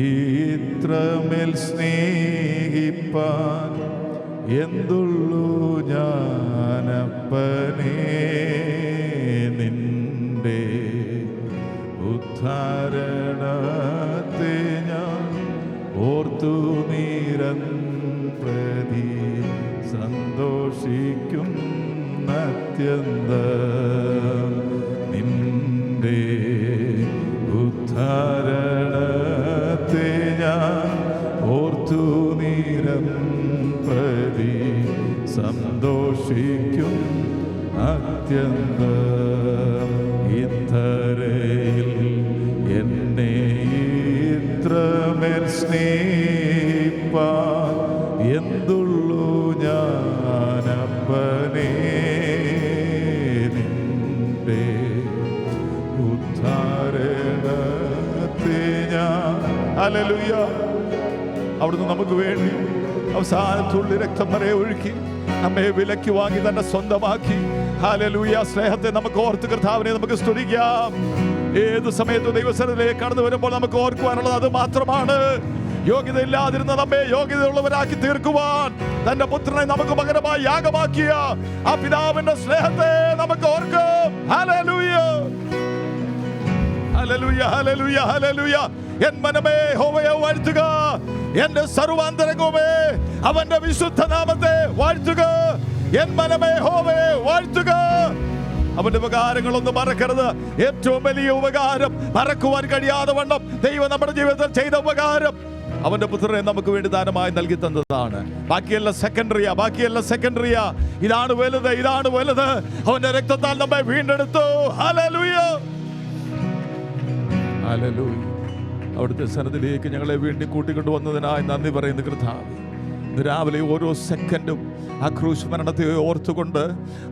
ഇത്രമേൽ സ്നേഹിപ്പാൻ എന്തുള്ളൂ ഞാനപ്പനേ. നിന്റെ ഉദ്ധാരണത്തെ ഞാൻ ഓർത്തു നിരന്തരതി സന്തോഷിക്കുന്നത്യന്തം. നിന്റെ ഉദ്ധാരണത്തെ ഞാൻ ഓർത്തു നിരന്തരതി സന്തോഷിക്കും അത്യന്തം. ഇത്തരയിൽ എന്നെ ഇത്രമേൽ സ്നേഹിപ്പാൻ എന്തുള്ളൂ ഞാനപ്പനേ. നിന്റെ ഉദ്ധാരണത്തെ ഞാൻ ഹല്ലേലൂയ. അവിടുന്ന് നമുക്ക് വേണ്ടി അവസാനത്തുള്ളി രക്തം വരെ ഒഴുക്കി നമ്മെ വിലക്കി വാങ്ങി തന്നെ സ്വന്തമാക്കി. ഹല്ലേലൂയ. സ്നേഹത്തെ നമുക്ക് ഓർത്ത് കർത്താവിനെ നമുക്ക് സ്തുതിക്കാം. ഏത് സമയത്തും ദൈവസന്നിധിയിലേക്ക് കടന്നു വരുമ്പോൾ നമുക്ക് ഓർക്കുവാനുള്ളത് അത് മാത്രമാണ്. യോഗ്യതയില്ലാതിരുന്ന നമ്മെ യോഗ്യതയുള്ളവരാക്കി തീർക്കുവാൻ തന്റെ പുത്രനെ നമുക്ക് പകരമായി യാഗമാക്കിയ ആ പിതാവിന്റെ സ്നേഹത്തെ നമുക്ക് ഓർക്കും. Hallelujah, hallelujah, hallelujah, hallelujah. N മനമേ യഹോവയെ വാഴ്ത്തുക, എന്റെ സർവാന്തരംഗമേ അവന്റെ വിശുദ്ധ നാമത്തെ വാഴ്ത്തുക. എൻ മനമേ യഹോവയെ വാഴ്ത്തുക. അവന്റെ ഉപകാരങ്ങളൊന്നും മറക്കരുത്. ഏറ്റവും വലിയ ഉപകാരം, മറക്കുവാൻ കഴിയാതെ വണ്ണം ദൈവം നമ്മുടെ ജീവിതത്തിൽ ചെയ്ത ഉപകാരം, അവന്റെ പുത്രനെ നമുക്ക് വേണ്ടി ദാനമായി നൽകി തന്നതാണ്. ബാക്കിയെല്ലാം സെക്കൻഡറിയാ, ബാക്കിയെല്ലാം സെക്കൻഡറിയാ. ഇതാണ് വലുത്, ഇതാണ് വലുത്. അവന്റെ രക്തത്താൽ നമ്മെ വീണ്ടെടുത്തു. ഹല്ലേലൂയ, ഹല്ലേലൂയ. അവിടുത്തെ സന്നിധിയിലേക്ക് ഞങ്ങളെ വീണ്ടും കൂട്ടിക്കൊണ്ടുവന്നതിനായി നന്ദി പറയുന്നു കർത്താവേ. ഇന്ന് രാവിലെ ഓരോ സെക്കൻഡും ആ ക്രൂശ് മരണത്തെ ഓർത്തുകൊണ്ട്,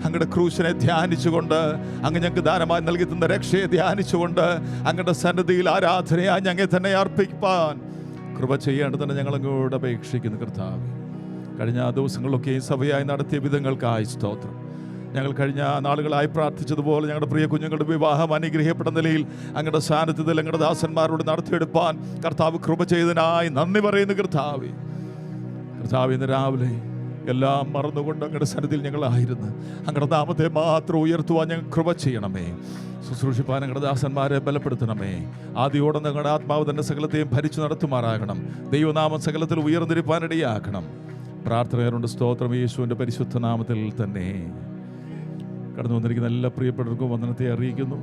അങ്ങയുടെ ക്രൂശിനെ ധ്യാനിച്ചുകൊണ്ട്, അങ്ങ് ഞങ്ങൾക്ക് ദാനമായി നൽകി തന്ന രക്ഷയെ ധ്യാനിച്ചുകൊണ്ട്, അങ്ങയുടെ സന്നിധിയിൽ ആരാധനയായി ഞങ്ങളെ തന്നെ അർപ്പിക്കാൻ കൃപ ചെയ്യേണ്ടതെന്ന് ഞങ്ങളങ്ങോട് അപേക്ഷിക്കുന്നു കർത്താവേ. കഴിഞ്ഞ ദിവസങ്ങളിലൊക്കെ ഈ സഭയായി നടത്തിയ വിധങ്ങൾക്കായി സ്തോത്രം. ഞങ്ങൾ കഴിഞ്ഞ നാളുകളായി പ്രാർത്ഥിച്ചതുപോലെ ഞങ്ങളുടെ പ്രിയ കുഞ്ഞുങ്ങളുടെ വിവാഹം അനുഗ്രഹിക്കപ്പെട്ട നിലയിൽ അങ്ങയുടെ സാന്നിധ്യത്തിൽ ഞങ്ങളുടെ ദാസന്മാരോട് നടത്തിയെടുപ്പാൻ കർത്താവ് കൃപ ചെയ്തതിനായി നന്ദി പറയുന്നു കർത്താവേ. കർത്താവ് ഇന്ന് രാവിലെ എല്ലാം മറന്നുകൊണ്ട് അങ്ങയുടെ സന്നിധിയിൽ ഞങ്ങളായിരുന്നു. അങ്ങയുടെ നാമത്തെ മാത്രം ഉയർത്തുവാൻ ഞങ്ങൾ കൃപ ചെയ്യണമേ. ശുശ്രൂഷിപ്പാൻ ഞങ്ങളുടെ ദാസന്മാരെ ബലപ്പെടുത്തണമേ. ആദ്യോടെ ഞങ്ങളുടെ ആത്മാവ് തന്നെ സകലത്തെയും ഭരിച്ചു നടത്തുമാറാകണം. ദൈവനാമം സകലത്തിൽ ഉയർന്നിരിപ്പാനിടയാക്കണം. പ്രാർത്ഥനകളുണ്ട്. സ്തോത്രം യേശുവിൻ്റെ പരിശുദ്ധ നാമത്തിൽ തന്നെ. കടന്നു വന്നിരിക്കുന്ന എല്ലാ പ്രിയപ്പെട്ടവർക്കും വന്ദനത്തെ അറിയിക്കുന്നു.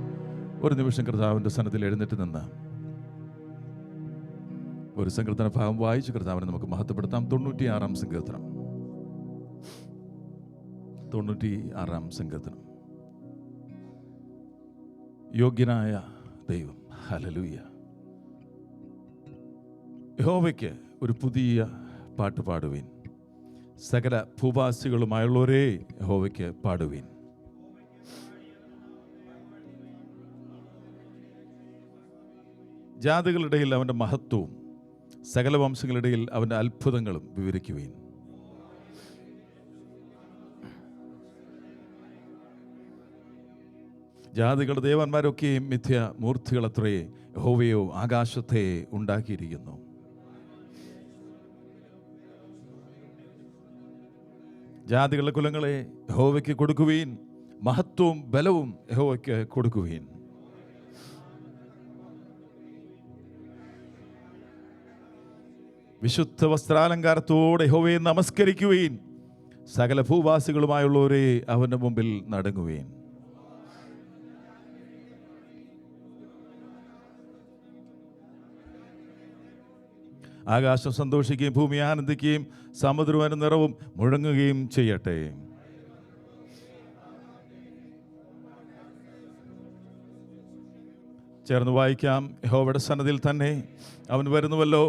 ഒരു നിമിഷം കർത്താവിൻ്റെ സന്നിധിയിൽ എഴുന്നേറ്റ് നിന്ന് ഒരു സങ്കീർത്തന ഭാഗം വായിച്ച് കർത്താവിനെ നമുക്ക് മഹത്വപ്പെടുത്താം. 96-ാം സങ്കീർത്തനം. 96-ാം സങ്കീർത്തനം. യോഗ്യനായ ദൈവം. ഹല്ലേലൂയ. യഹോവയ്ക്ക് ഒരു പുതിയ പാട്ട് പാടുവീൻ. സകല ഭൂവാസികളുമായുള്ളവരേ യഹോവയ്ക്ക് പാടുവീൻ. ജാതികളുടെയിൽ അവൻ്റെ മഹത്വവും സകല വംശങ്ങളിടയിൽ അവൻ്റെ അത്ഭുതങ്ങളും വിവരിക്കുവീൻ. ജാതികളുടെ ദേവന്മാരൊക്കെയും മിഥ്യ മൂർത്തികളത്രേ, യഹോവയോ ആകാശത്തെ ഉണ്ടാക്കിയിരിക്കുന്നു. ജാതികളുടെ കുലങ്ങളെ യഹോവയ്ക്ക് കൊടുക്കുവീൻ, മഹത്വവും ബലവും യഹോവയ്ക്ക് കൊടുക്കുവീൻ. വിശുദ്ധ വസ്ത്രാലങ്കാരത്തോടെ യഹോവയെ നമസ്കരിക്കുവീൻ. സകല ഭൂവാസികളുമായുള്ളവരെ അവൻ്റെ മുമ്പിൽ നടുങ്ങുവീൻ. ആകാശം സന്തോഷിക്കുകയും ഭൂമി ആനന്ദിക്കുകയും സമുദ്രവും നിറവും മുഴങ്ങുകയും ചെയ്യട്ടെ. ചേർന്ന് വായിക്കാം. യഹോവയുടെ സന്നിധിയിൽ തന്നെ അവൻ വരുന്നുവല്ലോ.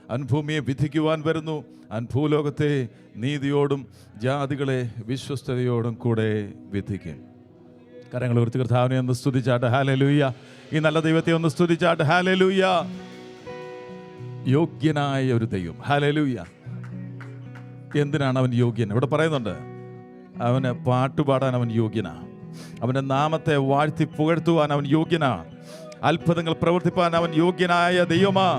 അവൻ ഭൂമിയെ വിധിക്കുവാൻ വരുന്നു. അവൻ ഭൂലോകത്തെ നീതിയോടും ജാതികളെ വിശ്വസ്തയോടും കൂടെ വിധിക്കും. കരങ്ങൾ ഉയർത്തി കർത്താവിനെ ഒന്ന് സ്തുതിച്ചാട്ടെ. ഹല്ലേലൂയ. ഈ നല്ല ദൈവത്തെ ഒന്ന് സ്തുതിച്ചാട്ടെ. ഹല്ലേലൂയ. യോഗ്യനായ ഒരു ദൈവം. ഹല്ലേലൂയ. എന്തിനാണ് അവൻ യോഗ്യൻ? ഇവിടെ പറയുന്നുണ്ട്, അവന് പാട്ടുപാടാൻ അവൻ യോഗ്യനാ. അവൻ്റെ നാമത്തെ വാഴ്ത്തി പുകഴ്ത്തുവാൻ അവൻ യോഗ്യനാ. അത്ഭുതങ്ങൾ പ്രവർത്തിപ്പാൻ അവൻ യോഗ്യനായ ദൈവമാ.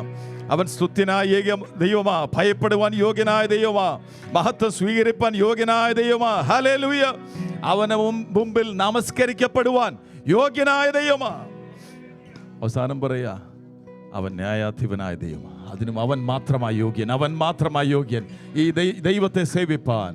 അവൻ സ്തുത്യനായ ദൈവമാ, ഭയപ്പെടുവാൻ യോഗ്യനായ ദൈവമാ, മഹത്വം സ്വീകരിപ്പാൻ യോഗ്യനായ ദൈവമാ. ഹല്ലേലൂയ. അവന് മുമ്പിൽ നമസ്കരിക്കപ്പെടുവാൻ യോഗ്യനായ ദൈവമാ. അവസാനം പറയാ, അവൻ ന്യായാധിപനായ ദൈവമാ. അതിനും അവൻ മാത്രമായി യോഗ്യൻ, അവൻ മാത്രമായി യോഗ്യൻ ഈ ദൈവത്തെ സേവിപ്പാൻ.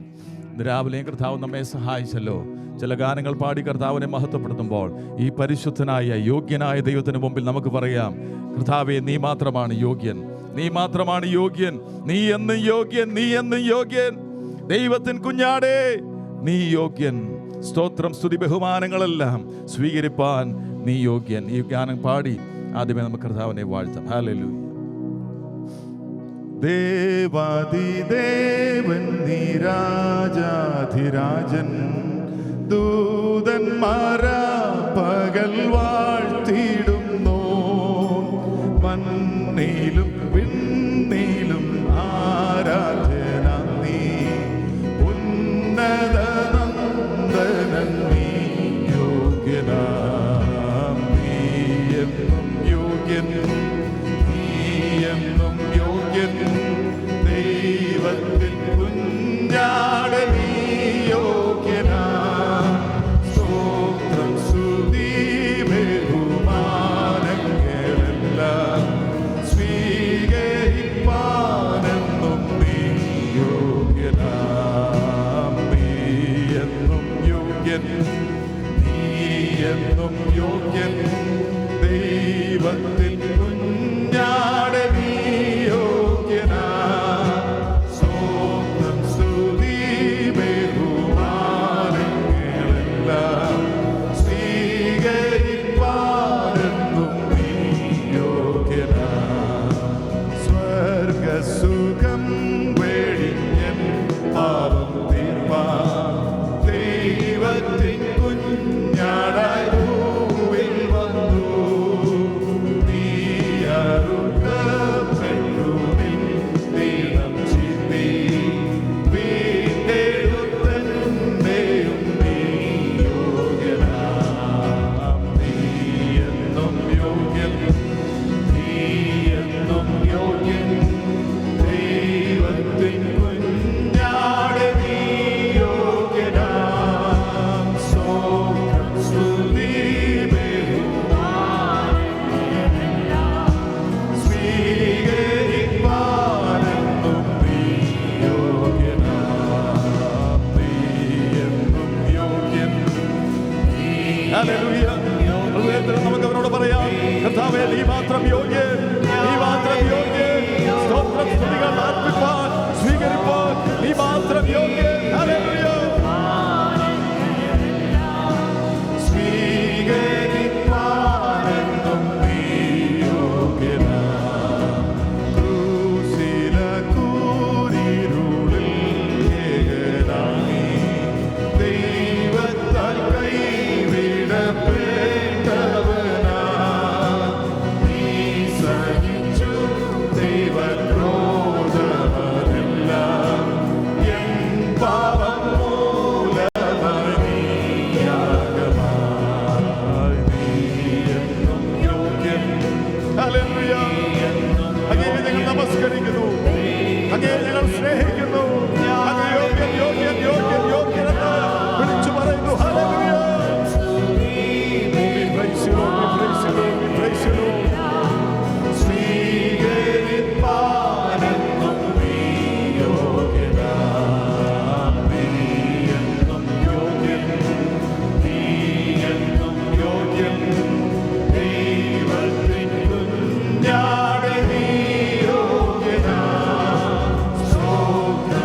രാവിലെ കർത്താവ് നമ്മെ സഹായിച്ചല്ലോ. ചില ഗാനങ്ങൾ പാടി കർത്താവിനെ മഹത്വപ്പെടുത്തുമ്പോൾ ഈ പരിശുദ്ധനായ യോഗ്യനായ ദൈവത്തിന് മുമ്പിൽ നമുക്ക് പറയാം, കർത്താവേ, നീ മാത്രമാണ് യോഗ്യൻ, നീ മാത്രമാണ് യോഗ്യൻ, നീ എന്നും യോഗ്യൻ, നീ എന്നും യോഗ്യൻ. ദൈവത്തിൻ കുഞ്ഞാടേ, നീ യോഗ്യൻ. സ്തോത്രം, സ്തുതി, ബഹുമാനങ്ങളെല്ലാം സ്വീകരിപ്പാൻ നീ യോഗ്യൻ. ഈ ഗാനം പാടി ആദ്യമേ നമുക്ക് കർത്താവിനെ വാഴ്ത്താം. ഹല്ലേലൂയ. ദേവാദിദേവൻ നീ രാജാധിരാജൻ, ദൂതന്മാരാ പകൽ വാഴ്ത്തിടുന്നു. മണ്ണിലും വിണ്ണിലും ആരാധന നീ, ഉന്നത നന്ദനൻ നീ യോഗ്യനാം. നീ എന്നും യോഗ്യൻ, നീ എന്നും യോഗ്യൻ. ദൈവത്തിൻ കുഞ്ഞാട് നീ യോഗ്യനാം. സ്തോത്രം, സ്തുതി, ബഹുമാനങ്ങളെല്ലാം സ്വീകരിപ്പാനെന്നും നീ യോഗ്യനാം. നീ എന്നും യോഗ്യൻ, നീ എന്നും യോഗ്യൻ. ദൈവത്തിൽ കുഞ്ഞാട് നീ യോഗ്യനാം. സ്തോത്രം, സ്തുതി, ബഹുമാനങ്ങളെല്ലാം സ്വീകരിപ്പാനെന്നും നീ യോഗ്യനാം. സ്വർഗസുഖം വെടിഞ്ഞൻ പാപം തീർപ്പാൻ ദൈവത്തിൻ കുഞ്ഞാടായി ഭൂവിൽ വന്നു. നീ അറുക്കപ്പെട്ടു നിൻ നീളം ചിന്തി, വീണ്ടെടുത്തന്നെയും നീ യോഗ്യനാം. നീ എന്നും യോഗ്യൻ, നീ എന്നും യോഗ്യൻ. ദൈവത്തിൻ കുഞ്ഞാട് നീ യോഗ്യനാം. സ്തോത്രം, സ്തുതി, ബഹുമാനങ്ങളെല്ലാം സ്വീകരിപ്പാനെന്നും നീ യോഗ്യനാം. നീ എന്നും യോഗ്യൻ. ഹല്ലേലൂയ. ഹൃദയത്തിൽ നമുക്ക് അവനോട് പറയാം, കർത്താവേ, നീ മാത്രം യോഗ്യൻ, നീ മാത്രം യോഗ്യൻ. സ്തോത്രം, സ്തുതികൾ അർപ്പിപ്പാൻ, സ്വീകരിപ്പാൻ നീ മാത്രം യോഗ്യൻ. ഹല്ലേലൂയ. സ്വീകരിപ്പാനെന്നും നീ യോഗ്യനാം. ക്രൂശില കൂരിരുളിൽ ഏകനായി ദൈവത്താൽ കൈവിടപ്പെട്ടവനാ. നീ സഹിച്ചു ദൈവക്രോധമെല്ലാം എൻ പാപം മൂലമായി യാഗമായി. നീ എന്നും യോഗ്യൻ. ഹല്ലേലൂയ. അങ്ങയെ ഞങ്ങൾ നമസ്കരിക്കുന്നു, അങ്ങയെ ഞങ്ങൾ സ്നേഹിക്കുന്നു. അങ്ങ് യോഗ്യൻ, യോഗ്യൻ, യോഗ്യൻ, യോഗ്യൻ എന്ന് വിളിച്ചു പറയുന്നു. Hallelujah. We praise you, Lord, we praise you, Lord, we praise you, Lord. സ്വീകരിപ്പാനെന്നും നീ യോഗ്യനാം. നീ എന്നും യോഗ്യൻ, നീ എന്നും യോഗ്യൻ. ദൈവത്തിൻ കുഞ്ഞാട് നീ യോഗ്യനാം. സ്തോത്രം,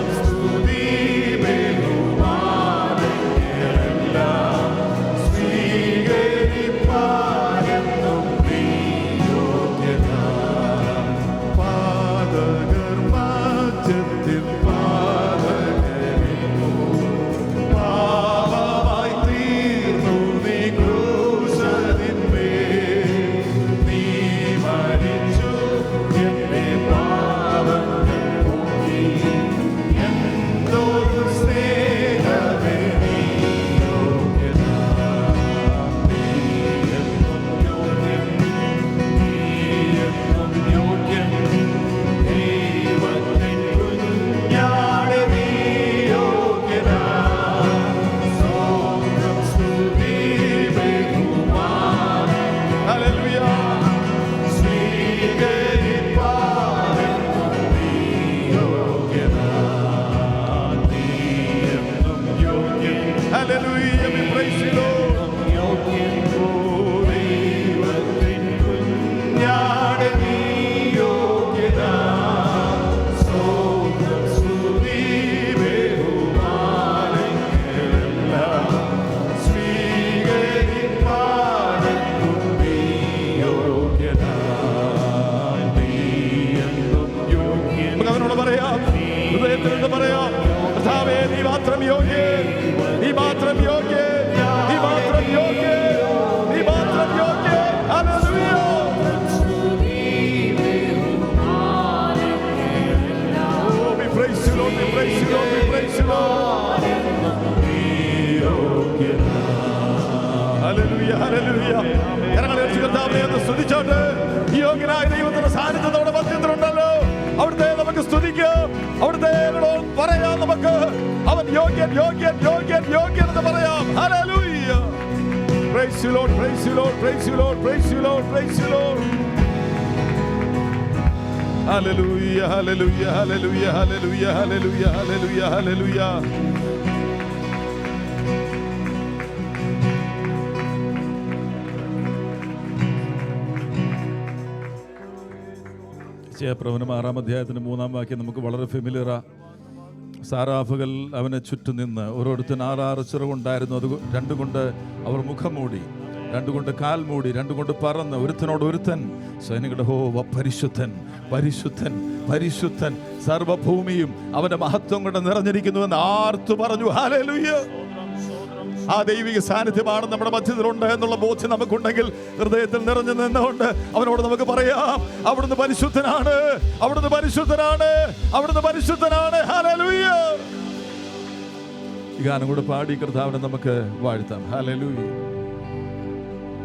യോഗ്യൻ യോഗ്യൻ യോഗ്യൻ യോഗ്യൻ എന്ന് പറയാം. Hallelujah. Praise you Lord, praise you Lord, praise you Lord, praise you Lord, praise you Lord. Hallelujah, hallelujah, hallelujah, hallelujah, hallelujah, hallelujah, hallelujah. യശയ്യാപ്രവചനം 6-ാം അധ്യായത്തിന്റെ 3-ാം വാക്യം നമുക്ക് വളരെ ഫെമിലിയറാ. സാറാഫുകൾ അവനെ ചുറ്റും നിന്ന്, ഓരോരുത്തൻ 6 ചിറകുണ്ടായിരുന്നു. അത് 2 കൊണ്ട് അവർ മുഖം മൂടി, 2 കൊണ്ട് കാൽ മൂടി, 2 കൊണ്ട് പറന്ന് ഒരുത്തനോട് ഒരുത്തൻ സൈനികരുടെ യഹോവ പരിശുദ്ധൻ പരിശുദ്ധൻ പരിശുദ്ധൻ, സർവഭൂമിയും അവന്റെ മഹത്വം കൊണ്ട് നിറഞ്ഞിരിക്കുന്നുവെന്ന് ആർത്തു പറഞ്ഞു. ഹല്ലേലൂയ. ആ ദൈവിക സാന്നിധ്യമാണ് നമ്മുടെ മധ്യത്തിലുണ്ട് എന്നുള്ള ബോധ്യം നമുക്കുണ്ടെങ്കിൽ ഹൃദയത്തിൽ നിറഞ്ഞു നിന്നുകൊണ്ട് അവനോട് നമുക്ക് പറയാം, അവിടുന്ന് പരിശുദ്ധനാണ്, അവിടുന്ന് പരിശുദ്ധനാണ്, അവിടുന്ന് പരിശുദ്ധനാണ്. ഹല്ലേലൂയ. ഈ ഗാനം കൂടെ പാടി കർത്താവിനെ നമുക്ക് വാഴ്ത്താം. ഹല്ലേലൂയ.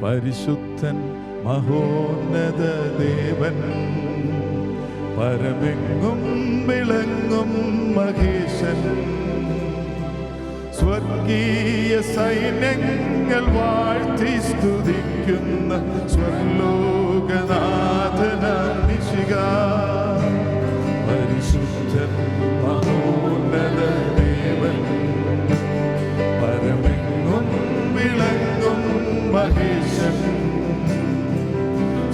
പരിശുദ്ധൻ മഹോന്നത ദേവൻ, പരമെങ്ങും വിളങ്ങും മഹേശൻ, സ്വർഗീയ സൈന്യങ്ങൾ വാഴ്ത്തി സ്തുതിക്കുന്ന സ്വർലോകനാഥനാം മിശിഹ. പരിശുദ്ധൻ മഹോന്നത ദേവൻ, പരമെങ്ങും വിളങ്ങും മഹേശൻ,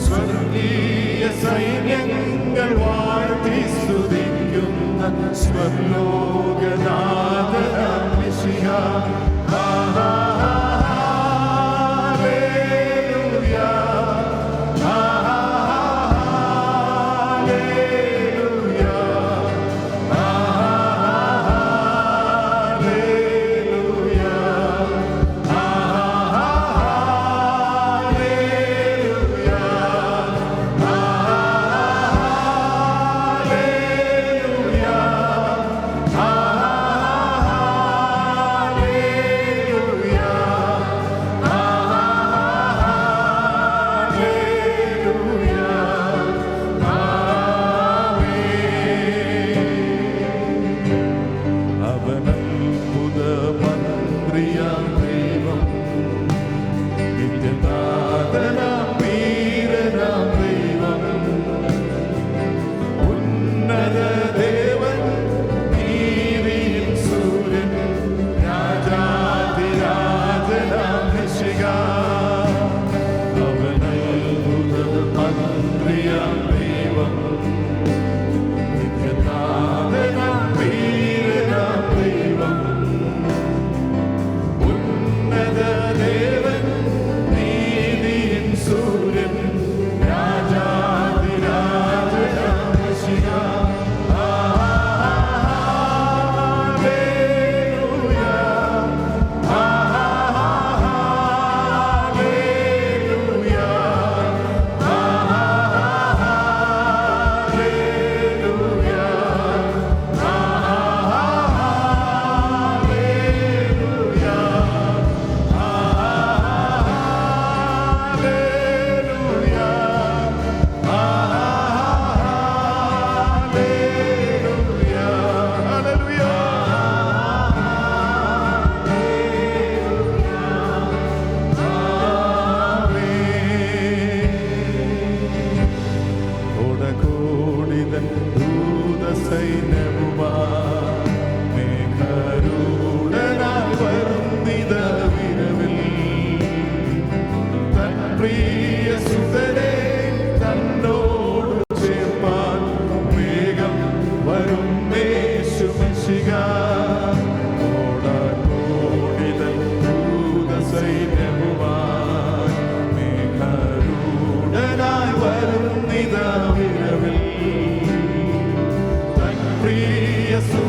സ്വർഗീയ സൈന്യങ്ങൾ വാഴ്ത്തി സ്തുതിക്കുന്ന സ്വർലോകനാഥനാം മിശിഹ. Yes.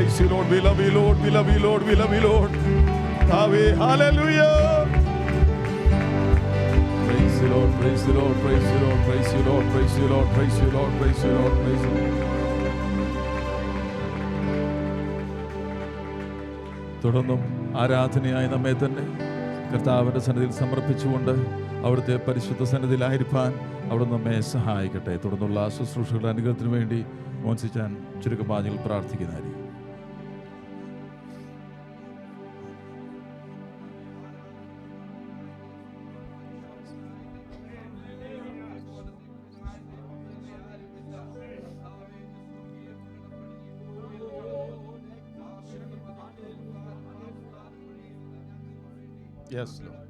Praise you, Lord. We love you, Lord. We love you, Lord. We love you, Lord. Hallelujah. Praise you, Lord. Praise you, Lord. Praise you, Lord. Praise you, Lord. Praise you, Lord. Praise you, Lord. Praise you, Lord. Praise you, Lord. തുടർന്നും ആരാധനയായി നമ്മെ തന്നെ കർത്താവിൻ്റെ സന്നിധിയിൽ സമർപ്പിച്ചുകൊണ്ട് അവിടുത്തെ പരിശുദ്ധ സന്നിധിയിലായിരിക്കാൻ അവിടെ നമ്മെ സഹായിക്കട്ടെ. തുടർന്നുള്ള ശുശ്രൂഷകളുടെ അനുഗ്രഹത്തിന് വേണ്ടി മോൻസിച്ചാൻ ചുരുക്കമാഞ്ഞിൽ പ്രാർത്ഥിക്കുന്നതായിരിക്കും. Yes, Lord.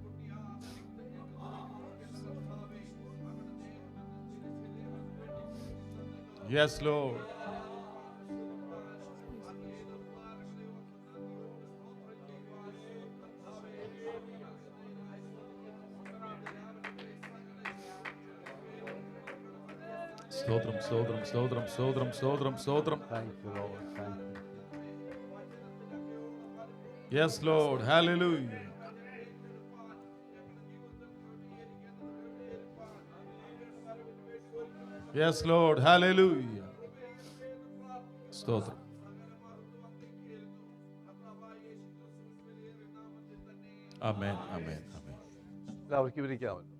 Yes, Lord. Stotram, stotram, stotram, stotram, stotram, stotram. Thank you, Lord. Thank you. Yes, Lord. Hallelujah. Yes, Lord. Hallelujah. Stotram. Amen. Amen. Amen. എല്ലാവർക്കും ഇരിക്കാമല്ലോ.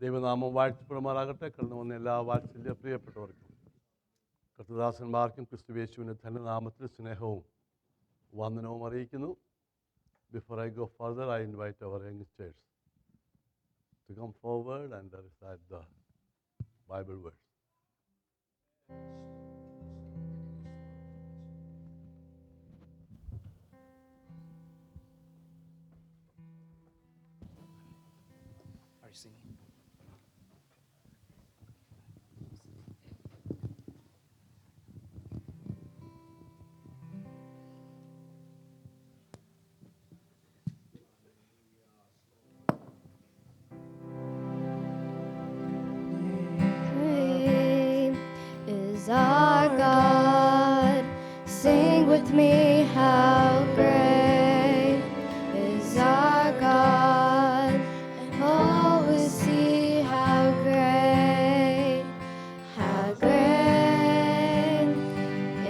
ദൈവനാമം വാഴ്ത്തപ്പെടുമാറാകട്ടെ. കടന്നു വന്ന എല്ലാ വാത്സല്യ പ്രിയപ്പെട്ടവർക്കും കർത്തദാസന്മാർക്കും ക്രിസ്തുയേശുവിൻ്റെ ധന്യനാമത്തിൽ സ്നേഹവും വന്ദനവും അറിയിക്കുന്നു. Before I go further, I invite our youngsters to come forward and recite the Bible verse. Are you singing? Great is our God. Sing with me, how great is our God. And all will see how great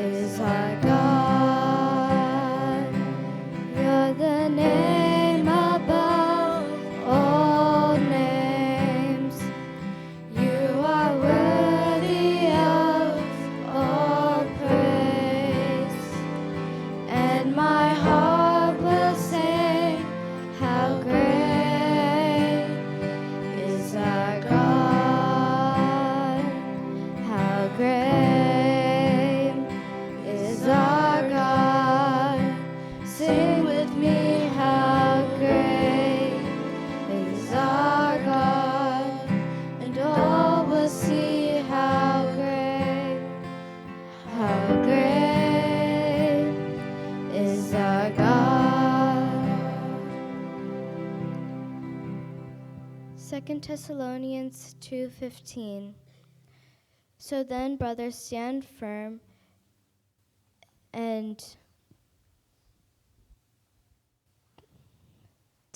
is our God. You're the name above all names. You are worthy of all praise, and my heart will sing, how great is our God, how great is our God. Sing with me, how great is our God, and all will see how great is our God. 2 Thessalonians 2:15. So then, brothers, stand firm and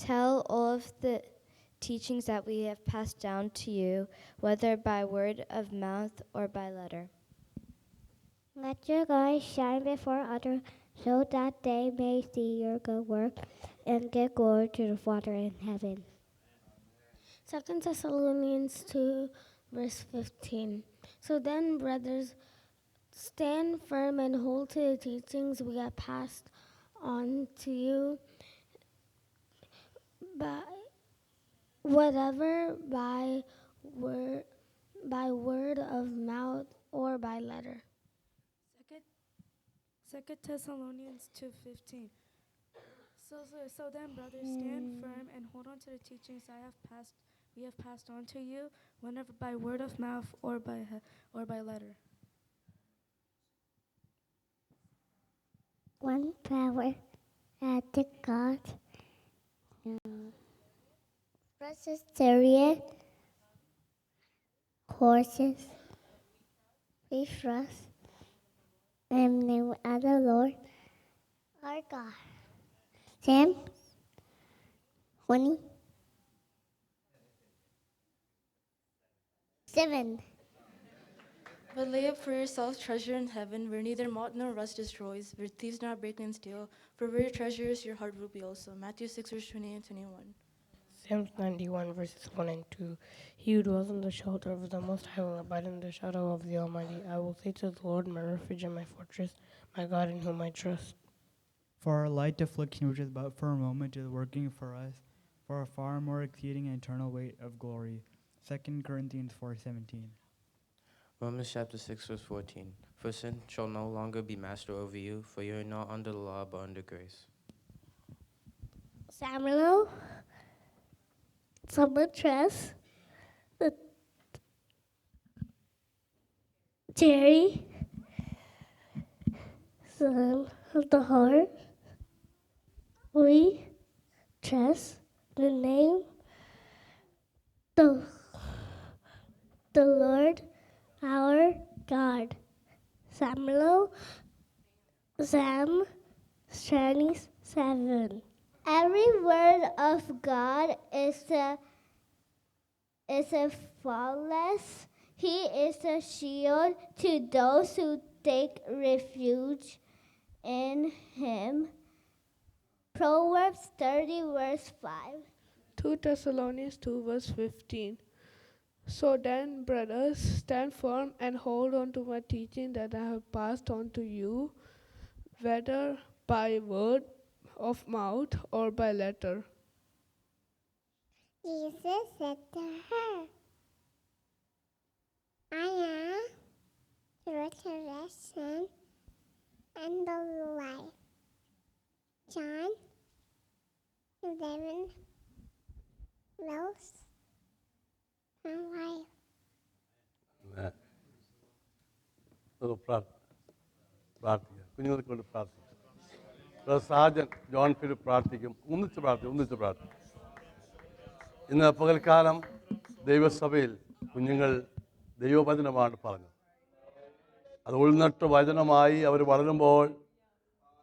tell all of the teachings that we have passed down to you, whether by word of mouth or by letter. Let your light shine before others, so that they may see your good work and give glory to the Father in heaven. 2 Thessalonians 2, verse 15. So then, brothers, stand firm and hold to the teachings we have passed on to you, whether by word of mouth or by letter. 2 Thessalonians 2:15. So then, brothers, stand firm and hold on to the teachings we have passed on to you, whenever by word of mouth or by letter. One power to God. Precious chariot, horses, we trust, am named as the Lord our God. Sam 27. But lay up for yourselves treasure in heaven, where neither moth nor rust destroys, where thieves do not break and steal. For where your treasure is, your heart will be also. Matthew 6, verse 20 and 21. Psalms 91, verses 1 and 2. He who dwells in the shelter of the Most High will abide in the shadow of the Almighty. I will say to the Lord, my refuge and my fortress, my God in whom I trust. For our light affliction, which is but for a moment, is working for us, for a far more exceeding and eternal weight of glory. 2 Corinthians 4:17. Romans chapter 6, verse 14. For sin shall no longer be master over you, for you are not under the law, but under grace. Samuel, Sabatress, Jerry, son of the heart, we trust the name the Lord our God. Samuel, Psalm 27. Every word of God is a flawless. He is a shield to those who take refuge in him. Proverbs 30, verse 5. 2 Thessalonians 2, verse 15. So then, brothers, stand firm and hold on to my teaching that I have passed on to you, whether by word of mouth or by letter. Jesus said to her, I am the resurrection and the life. John 11, verse 5. നമുക്ക് പ്രാർത്ഥിക്കാം. കുഞ്ഞുങ്ങൾക്ക് കൊണ്ട് പ്രാർത്ഥിക്കാം. Sajan John Philip പ്രാർത്ഥിക്കും. ഒന്നിച്ച് പ്രാർത്ഥിക്കും. ഇന്ന് പകൽക്കാലം ദൈവസഭയിൽ കുഞ്ഞുങ്ങൾ ദൈവവചനമാണ് പറഞ്ഞത്. അത് ഉൾനട്ട് വചനമായി അവർ വളരുമ്പോൾ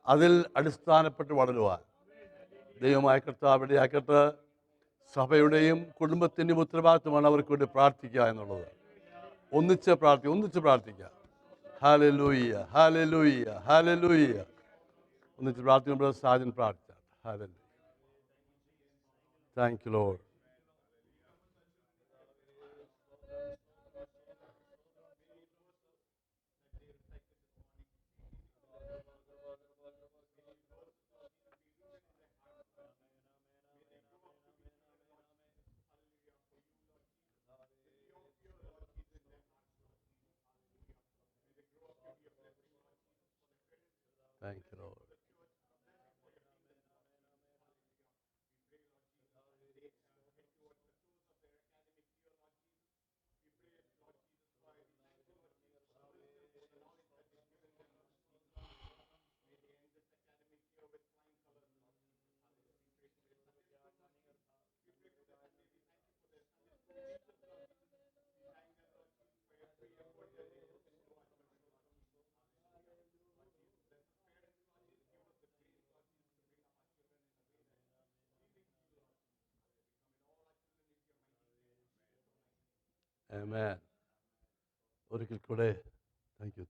അതിൽ അടിസ്ഥാനപ്പെട്ട് വളരുവാൻ ദൈവമായ കർത്താവ് ഇടയാക്കട്ടെ. സഭയുടെയും കുടുംബത്തിൻ്റെയും ഉത്തരവാദിത്വമാണ് അവർക്ക് വേണ്ടി പ്രാർത്ഥിക്കുക എന്നുള്ളത്. ഒന്നിച്ച് പ്രാർത്ഥിക്കുക. Hallelujah, hallelujah, hallelujah. ഒന്നിച്ച് പ്രാർത്ഥിക്കുമ്പോൾ സാജൻ പ്രാർത്ഥിച്ചാൽ hallelujah. Thank you Lord. Thank you, Lord. Amen. ഒരിക്കൽ കൂടെ താങ്ക് യു.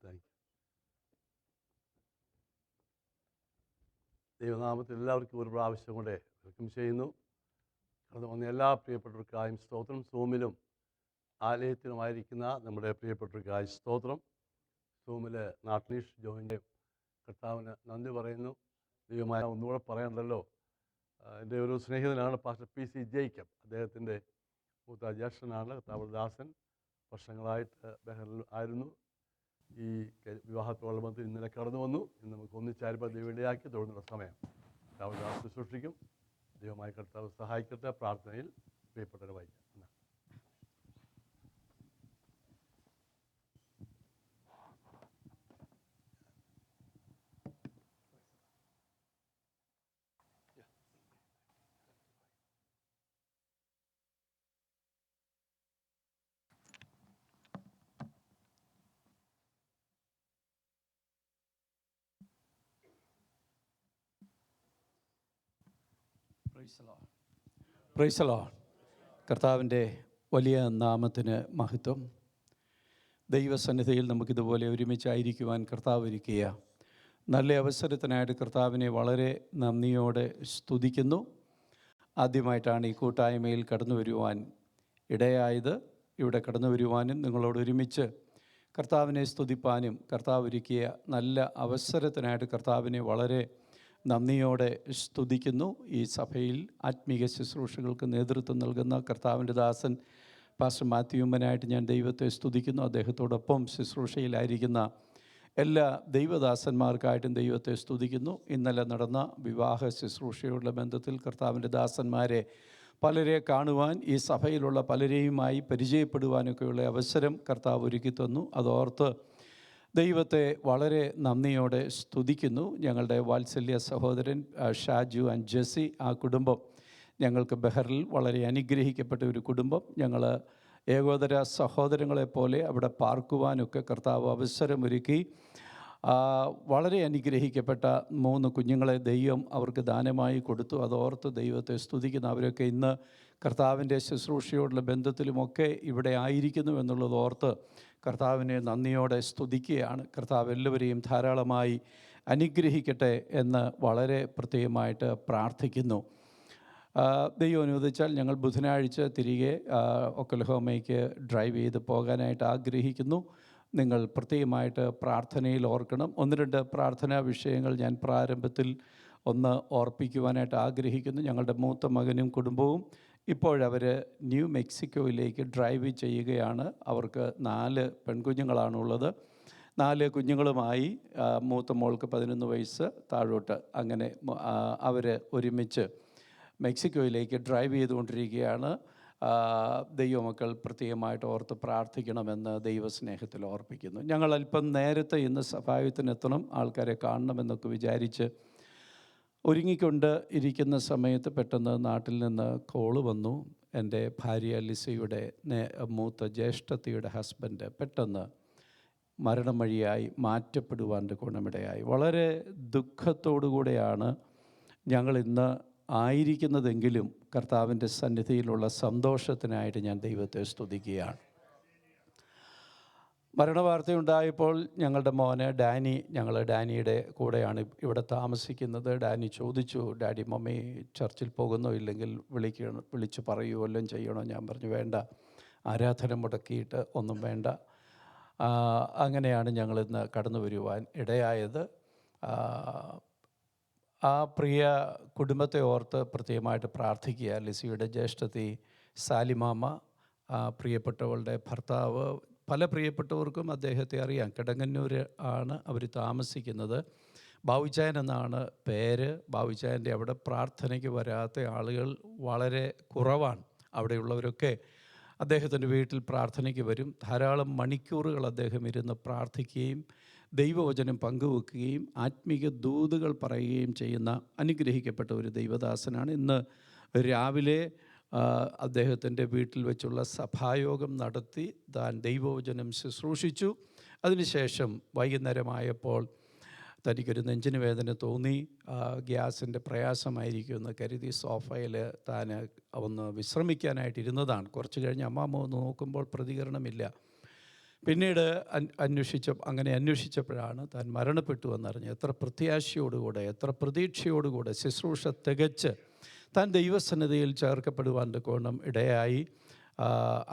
ദൈവനാമത്തിൽ എല്ലാവർക്കും ഒരു പ്രാവശ്യം കൂടെ വെൽക്കം ചെയ്യുന്നു. കടന്നു വന്ന എല്ലാ പ്രിയപ്പെട്ടവർക്കായും സ്തോത്രം. സൂമിലും ആലയത്തിലുമായിരിക്കുന്ന നമ്മുടെ പ്രിയപ്പെട്ടവർക്കായി സ്തോത്രം. സൂമിൽ നാട്ട്നീഷ് ജോയിൻ്റെ കർത്താവിന് നന്ദി പറയുന്നു. ദൈവമായ ഒന്നുകൂടെ പറയണ്ടല്ലോ. എൻ്റെ ഒരു സ്നേഹിതനാണ് പാസ്റ്റർ PC ജേക്കബ്. അദ്ദേഹത്തിൻ്റെ മൂത്ത ജ്യേഷ്ഠനാണ് കർത്താവദാസൻ. വർഷങ്ങളായിട്ട് ബഹറിൽ ആയിരുന്നു. ഈ വിവാഹത്തോളം ബന്ധം ഇന്നലെ കടന്നു വന്നു. ഇന്ന് നമുക്ക് ഒന്നിച്ചായിരുമ്പോൾ ദൈവവിളിയാക്കി തുടർന്നുള്ള സമയം കർത്താവദാസ് ശുശ്രൂഷിക്കും. ദൈവമായ കർത്താവ് സഹായിക്കട്ടെ. പ്രാർത്ഥനയിൽ പ്രിയപ്പെട്ടവരെ വായിക്കാം. Price the Lord. കർത്താവിൻ്റെ വലിയ നാമത്തിന് മഹത്വം. ദൈവസന്നിധിയിൽ നമുക്കിതുപോലെ ഒരുമിച്ചായിരിക്കുവാൻ കർത്താവ് ഒരുക്കിയ നല്ല അവസരത്തിനായിട്ട് കർത്താവിനെ വളരെ നന്ദിയോടെ സ്തുതിക്കുന്നു. ആദ്യമായിട്ടാണ് ഈ കൂട്ടായ്മയിൽ കടന്നു വരുവാൻ ഇടയായത്. ഇവിടെ കടന്നു വരുവാനും നിങ്ങളോട് ഒരുമിച്ച് കർത്താവിനെ സ്തുതിപ്പാനും കർത്താവ് ഒരുക്കിയ നല്ല അവസരത്തിനായിട്ട് കർത്താവിനെ വളരെ നന്ദിയോടെ സ്തുതിക്കുന്നു. ഈ സഭയിൽ ആത്മീക ശുശ്രൂഷകൾക്ക് നേതൃത്വം നൽകുന്ന കർത്താവിൻ്റെ ദാസൻ പാസ്റ്റർ മാത്യുമ്മനായിട്ട് ഞാൻ ദൈവത്തെ സ്തുതിക്കുന്നു. അദ്ദേഹത്തോടൊപ്പം ശുശ്രൂഷയിലായിരിക്കുന്ന എല്ലാ ദൈവദാസന്മാർക്കായിട്ടും ദൈവത്തെ സ്തുതിക്കുന്നു. ഇന്നലെ നടന്ന വിവാഹ ശുശ്രൂഷയോടുള്ള ബന്ധത്തിൽ കർത്താവിൻ്റെ ദാസന്മാരെ പലരെ കാണുവാൻ, ഈ സഭയിലുള്ള പലരെയുമായി പരിചയപ്പെടുവാനൊക്കെയുള്ള അവസരം കർത്താവ് ഒരുക്കി തന്നു. അതോർത്ത് ദൈവത്തെ വളരെ നന്ദിയോടെ സ്തുതിക്കുന്നു. ഞങ്ങളുടെ വാത്സല്യ സഹോദരൻ ഷാജു ആൻഡ് ജെസ്സി, ആ കുടുംബം ഞങ്ങൾക്ക് ബഹറിൽ വളരെ അനുഗ്രഹിക്കപ്പെട്ട ഒരു കുടുംബം. ഞങ്ങൾ ഏകോദര സഹോദരങ്ങളെപ്പോലെ അവിടെ പാർക്കുവാനൊക്കെ കർത്താവ് അവസരമൊരുക്കി. വളരെ അനുഗ്രഹിക്കപ്പെട്ട 3 കുഞ്ഞുങ്ങളെ ദൈവം അവർക്ക് ദാനമായി കൊടുത്തു. അതോർത്ത് ദൈവത്തെ സ്തുതിക്കുന്നു. അവരൊക്കെ ഇന്ന് കർത്താവിൻ്റെ ശുശ്രൂഷയോടുള്ള ബന്ധത്തിലുമൊക്കെ ഇവിടെ ആയിരിക്കുന്നു എന്നുള്ളത് ഓർത്ത് കർത്താവിനെ നന്ദിയോടെ സ്തുതിക്കുകയാണ്. കർത്താവ് എല്ലാവരെയും ധാരാളമായി അനുഗ്രഹിക്കട്ടെ എന്ന് വളരെ പ്രത്യേകമായിട്ട് പ്രാർത്ഥിക്കുന്നു. ദൈവം അനുവദിച്ചാൽ ഞങ്ങൾ ബുധനാഴ്ച തിരികെ ഒക്കലഹോമയ്ക്ക് ഡ്രൈവ് ചെയ്ത് പോകാനായിട്ട് ആഗ്രഹിക്കുന്നു. നിങ്ങൾ പ്രത്യേകമായിട്ട് പ്രാർത്ഥനയിൽ ഓർക്കണം. 1-2 പ്രാർത്ഥനാ വിഷയങ്ങൾ ഞാൻ പ്രാരംഭത്തിൽ ഒന്ന് ഓർപ്പിക്കുവാനായിട്ട് ആഗ്രഹിക്കുന്നു. ഞങ്ങളുടെ മൂത്ത മകനും കുടുംബവും ഇപ്പോഴവർ ന്യൂ മെക്സിക്കോയിലേക്ക് ഡ്രൈവ് ചെയ്യുകയാണ്. അവർക്ക് 4 പെൺകുഞ്ഞുങ്ങളാണുള്ളത്. 4 കുഞ്ഞുങ്ങളുമായി മൂത്ത മോൾക്ക് 11 വയസ്സ് താഴോട്ട്, അങ്ങനെ അവർ ഒരുമിച്ച് മെക്സിക്കോയിലേക്ക് ഡ്രൈവ് ചെയ്തുകൊണ്ടിരിക്കുകയാണ്. ദൈവമക്കൾ പ്രത്യേകമായിട്ട് ഓർത്ത് പ്രാർത്ഥിക്കണമെന്ന് ദൈവസ്നേഹത്തിൽ ഓർപ്പിക്കുന്നു. ഞങ്ങൾ അല്പം നേരത്തെ ഇന്ന് സഭായത്തിനെത്തണം, ആൾക്കാരെ കാണണമെന്നൊക്കെ വിചാരിച്ച് ഒരുങ്ങിക്കൊണ്ട് ഇരിക്കുന്ന സമയത്ത് പെട്ടെന്ന് നാട്ടിൽ നിന്ന് കോള് വന്നു. എൻ്റെ ഭാര്യ ലിസയുടെ മൂത്ത ജ്യേഷ്ഠത്തിയുടെ ഹസ്ബൻഡ് പെട്ടെന്ന് മരണം വഴിയായി മാറ്റപ്പെടുവാൻ ഗുണമിടയായി. വളരെ ദുഃഖത്തോടു കൂടെയാണ് ഞങ്ങളിന്ന് ആയിരിക്കുന്നതെങ്കിലും കർത്താവിൻ്റെ സന്നിധിയിലുള്ള സന്തോഷത്തിനായിട്ട് ഞാൻ ദൈവത്തെ സ്തുതിക്കുകയാണ്. മരണവാർത്തയുണ്ടായപ്പോൾ ഞങ്ങളുടെ മോന് ഡാനി, ഞങ്ങൾ ഡാനിയുടെ കൂടെയാണ് ഇവിടെ താമസിക്കുന്നത്. ഡാനി ചോദിച്ചു, ഡാഡി മമ്മി ചർച്ചിൽ പോകുന്നോ, ഇല്ലെങ്കിൽ വിളിച്ച് പറയുമോ വല്ലതും ചെയ്യണോ? ഞാൻ പറഞ്ഞു വേണ്ട, ആരാധന മുടക്കിയിട്ട് ഒന്നും വേണ്ട. അങ്ങനെയാണ് ഞങ്ങളിന്ന് കടന്നു വരുവാൻ ഇടയായത്. ആ പ്രിയ കുടുംബത്തെ ഓർത്ത് പ്രത്യേകമായിട്ട് പ്രാർത്ഥിക്കുക. ലിസിയുടെ ജ്യേഷ്ഠത്തി സാലിമാമ, പ്രിയപ്പെട്ടവളുടെ ഭർത്താവ്, പല പ്രിയപ്പെട്ടവർക്കും അദ്ദേഹത്തെ അറിയാം. കിടങ്ങന്നൂർ ആണ് അവർ താമസിക്കുന്നത്. ബാവുച്ചായൻ എന്നാണ് പേര്. ബാവുച്ചായൻ്റെ അവിടെ പ്രാർത്ഥനയ്ക്ക് വരാത്ത ആളുകൾ വളരെ കുറവാണ്. അവിടെയുള്ളവരൊക്കെ അദ്ദേഹത്തിൻ്റെ വീട്ടിൽ പ്രാർത്ഥനയ്ക്ക് വരും. ധാരാളം മണിക്കൂറുകൾ അദ്ദേഹം ഇരുന്ന് പ്രാർത്ഥിക്കുകയും ദൈവവചനം പങ്കുവെക്കുകയും ആത്മീക ദൂതുകൾ പറയുകയും ചെയ്യുന്ന അനുഗ്രഹിക്കപ്പെട്ട ഒരു ദൈവദാസനാണ്. ഇന്ന് രാവിലെ അദ്ദേഹത്തിൻ്റെ വീട്ടിൽ വെച്ചുള്ള സഭായോഗം നടത്തി താൻ ദൈവവചനം ശുശ്രൂഷിച്ചു. അതിനുശേഷം വൈകുന്നേരമായപ്പോൾ തനിക്കൊരു നെഞ്ചിന് വേദന തോന്നി. ഗ്യാസിൻ്റെ പ്രയാസമായിരിക്കുമെന്ന് കരുതി സോഫയിൽ താൻ ഒന്ന് വിശ്രമിക്കാനായിട്ടിരുന്നതാണ്. കുറച്ച് കഴിഞ്ഞ് അമ്മാമ്മ ഒന്ന് നോക്കുമ്പോൾ പ്രതികരണമില്ല. പിന്നീട് അന്വേഷിച്ചപ്പോഴാണ് താൻ മരണപ്പെട്ടു എന്നറിഞ്ഞ്. എത്ര പ്രത്യാശയോടുകൂടെ, എത്ര പ്രതീക്ഷയോടുകൂടെ ശുശ്രൂഷ തികച്ച് താൻ ദൈവസന്നിധിയിൽ ചേർക്കപ്പെടുവാൻ കോണം ഇടയായി.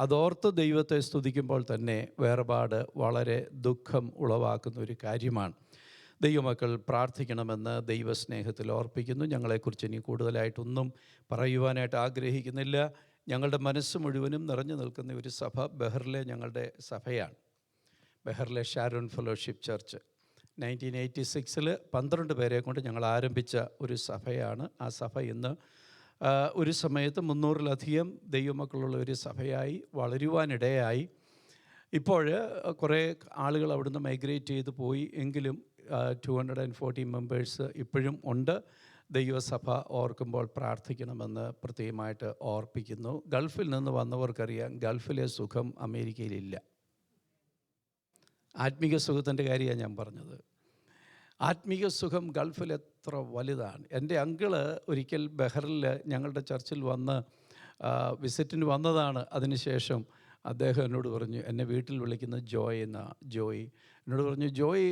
അതോർത്ത് ദൈവത്തെ സ്തുതിക്കുമ്പോൾ തന്നെ വേർപാട് വളരെ ദുഃഖം ഉളവാക്കുന്ന ഒരു കാര്യമാണ്. ദൈവമക്കൾ പ്രാർത്ഥിക്കണമെന്ന് ദൈവസ്നേഹത്തിൽ ഓർപ്പിക്കുന്നു. ഞങ്ങളെക്കുറിച്ച് ഇനി കൂടുതലായിട്ടൊന്നും പറയുവാനായിട്ട് ആഗ്രഹിക്കുന്നില്ല. ഞങ്ങളുടെ മനസ്സ് മുഴുവനും നിറഞ്ഞു നിൽക്കുന്ന ഒരു സഭ ബഹറിലെ ഞങ്ങളുടെ സഭയാണ്. ബഹറിലെ ഷാരോൺ ഫെലോഷിപ്പ് ചർച്ച് 1986 12 പേരെ കൊണ്ട് ഞങ്ങൾ ആരംഭിച്ച ഒരു സഭയാണ്. ആ സഭ ഇന്ന് ഒരു സമയത്ത് 300-ലധികം ദൈവമക്കളുള്ള ഒരു സഭയായി വളരുവാനിടയായി. ഇപ്പോൾ കുറേ ആളുകൾ അവിടുന്ന് മൈഗ്രേറ്റ് ചെയ്ത് പോയി. എങ്കിലും 240 മെമ്പേഴ്സ് ഇപ്പോഴും ഉണ്ട്. ദൈവസഭ ഓർക്കുമ്പോൾ പ്രാർത്ഥിക്കണമെന്ന് പ്രത്യേകമായിട്ട് ഓർപ്പിക്കുന്നു. ഗൾഫിൽ നിന്ന് വന്നവർക്കറിയാം, ഗൾഫിലെ സുഖം അമേരിക്കയിലില്ല. ആത്മീക സുഖത്തിൻ്റെ കാര്യമാണ് ഞാൻ പറഞ്ഞത്. ആത്മീയ സുഖം ഗൾഫിൽ എത്ര വലുതാണ്. എൻ്റെ അങ്കിള് ഒരിക്കൽ ബഹറിൽ ഞങ്ങളുടെ ചർച്ചിൽ വന്ന് വിസിറ്റിന് വന്നതാണ്. അതിനുശേഷം അദ്ദേഹം എന്നോട് പറഞ്ഞു, എന്നെ വീട്ടിൽ വിളിക്കുന്ന ജോയ് എന്നോട് പറഞ്ഞു, ജോയ്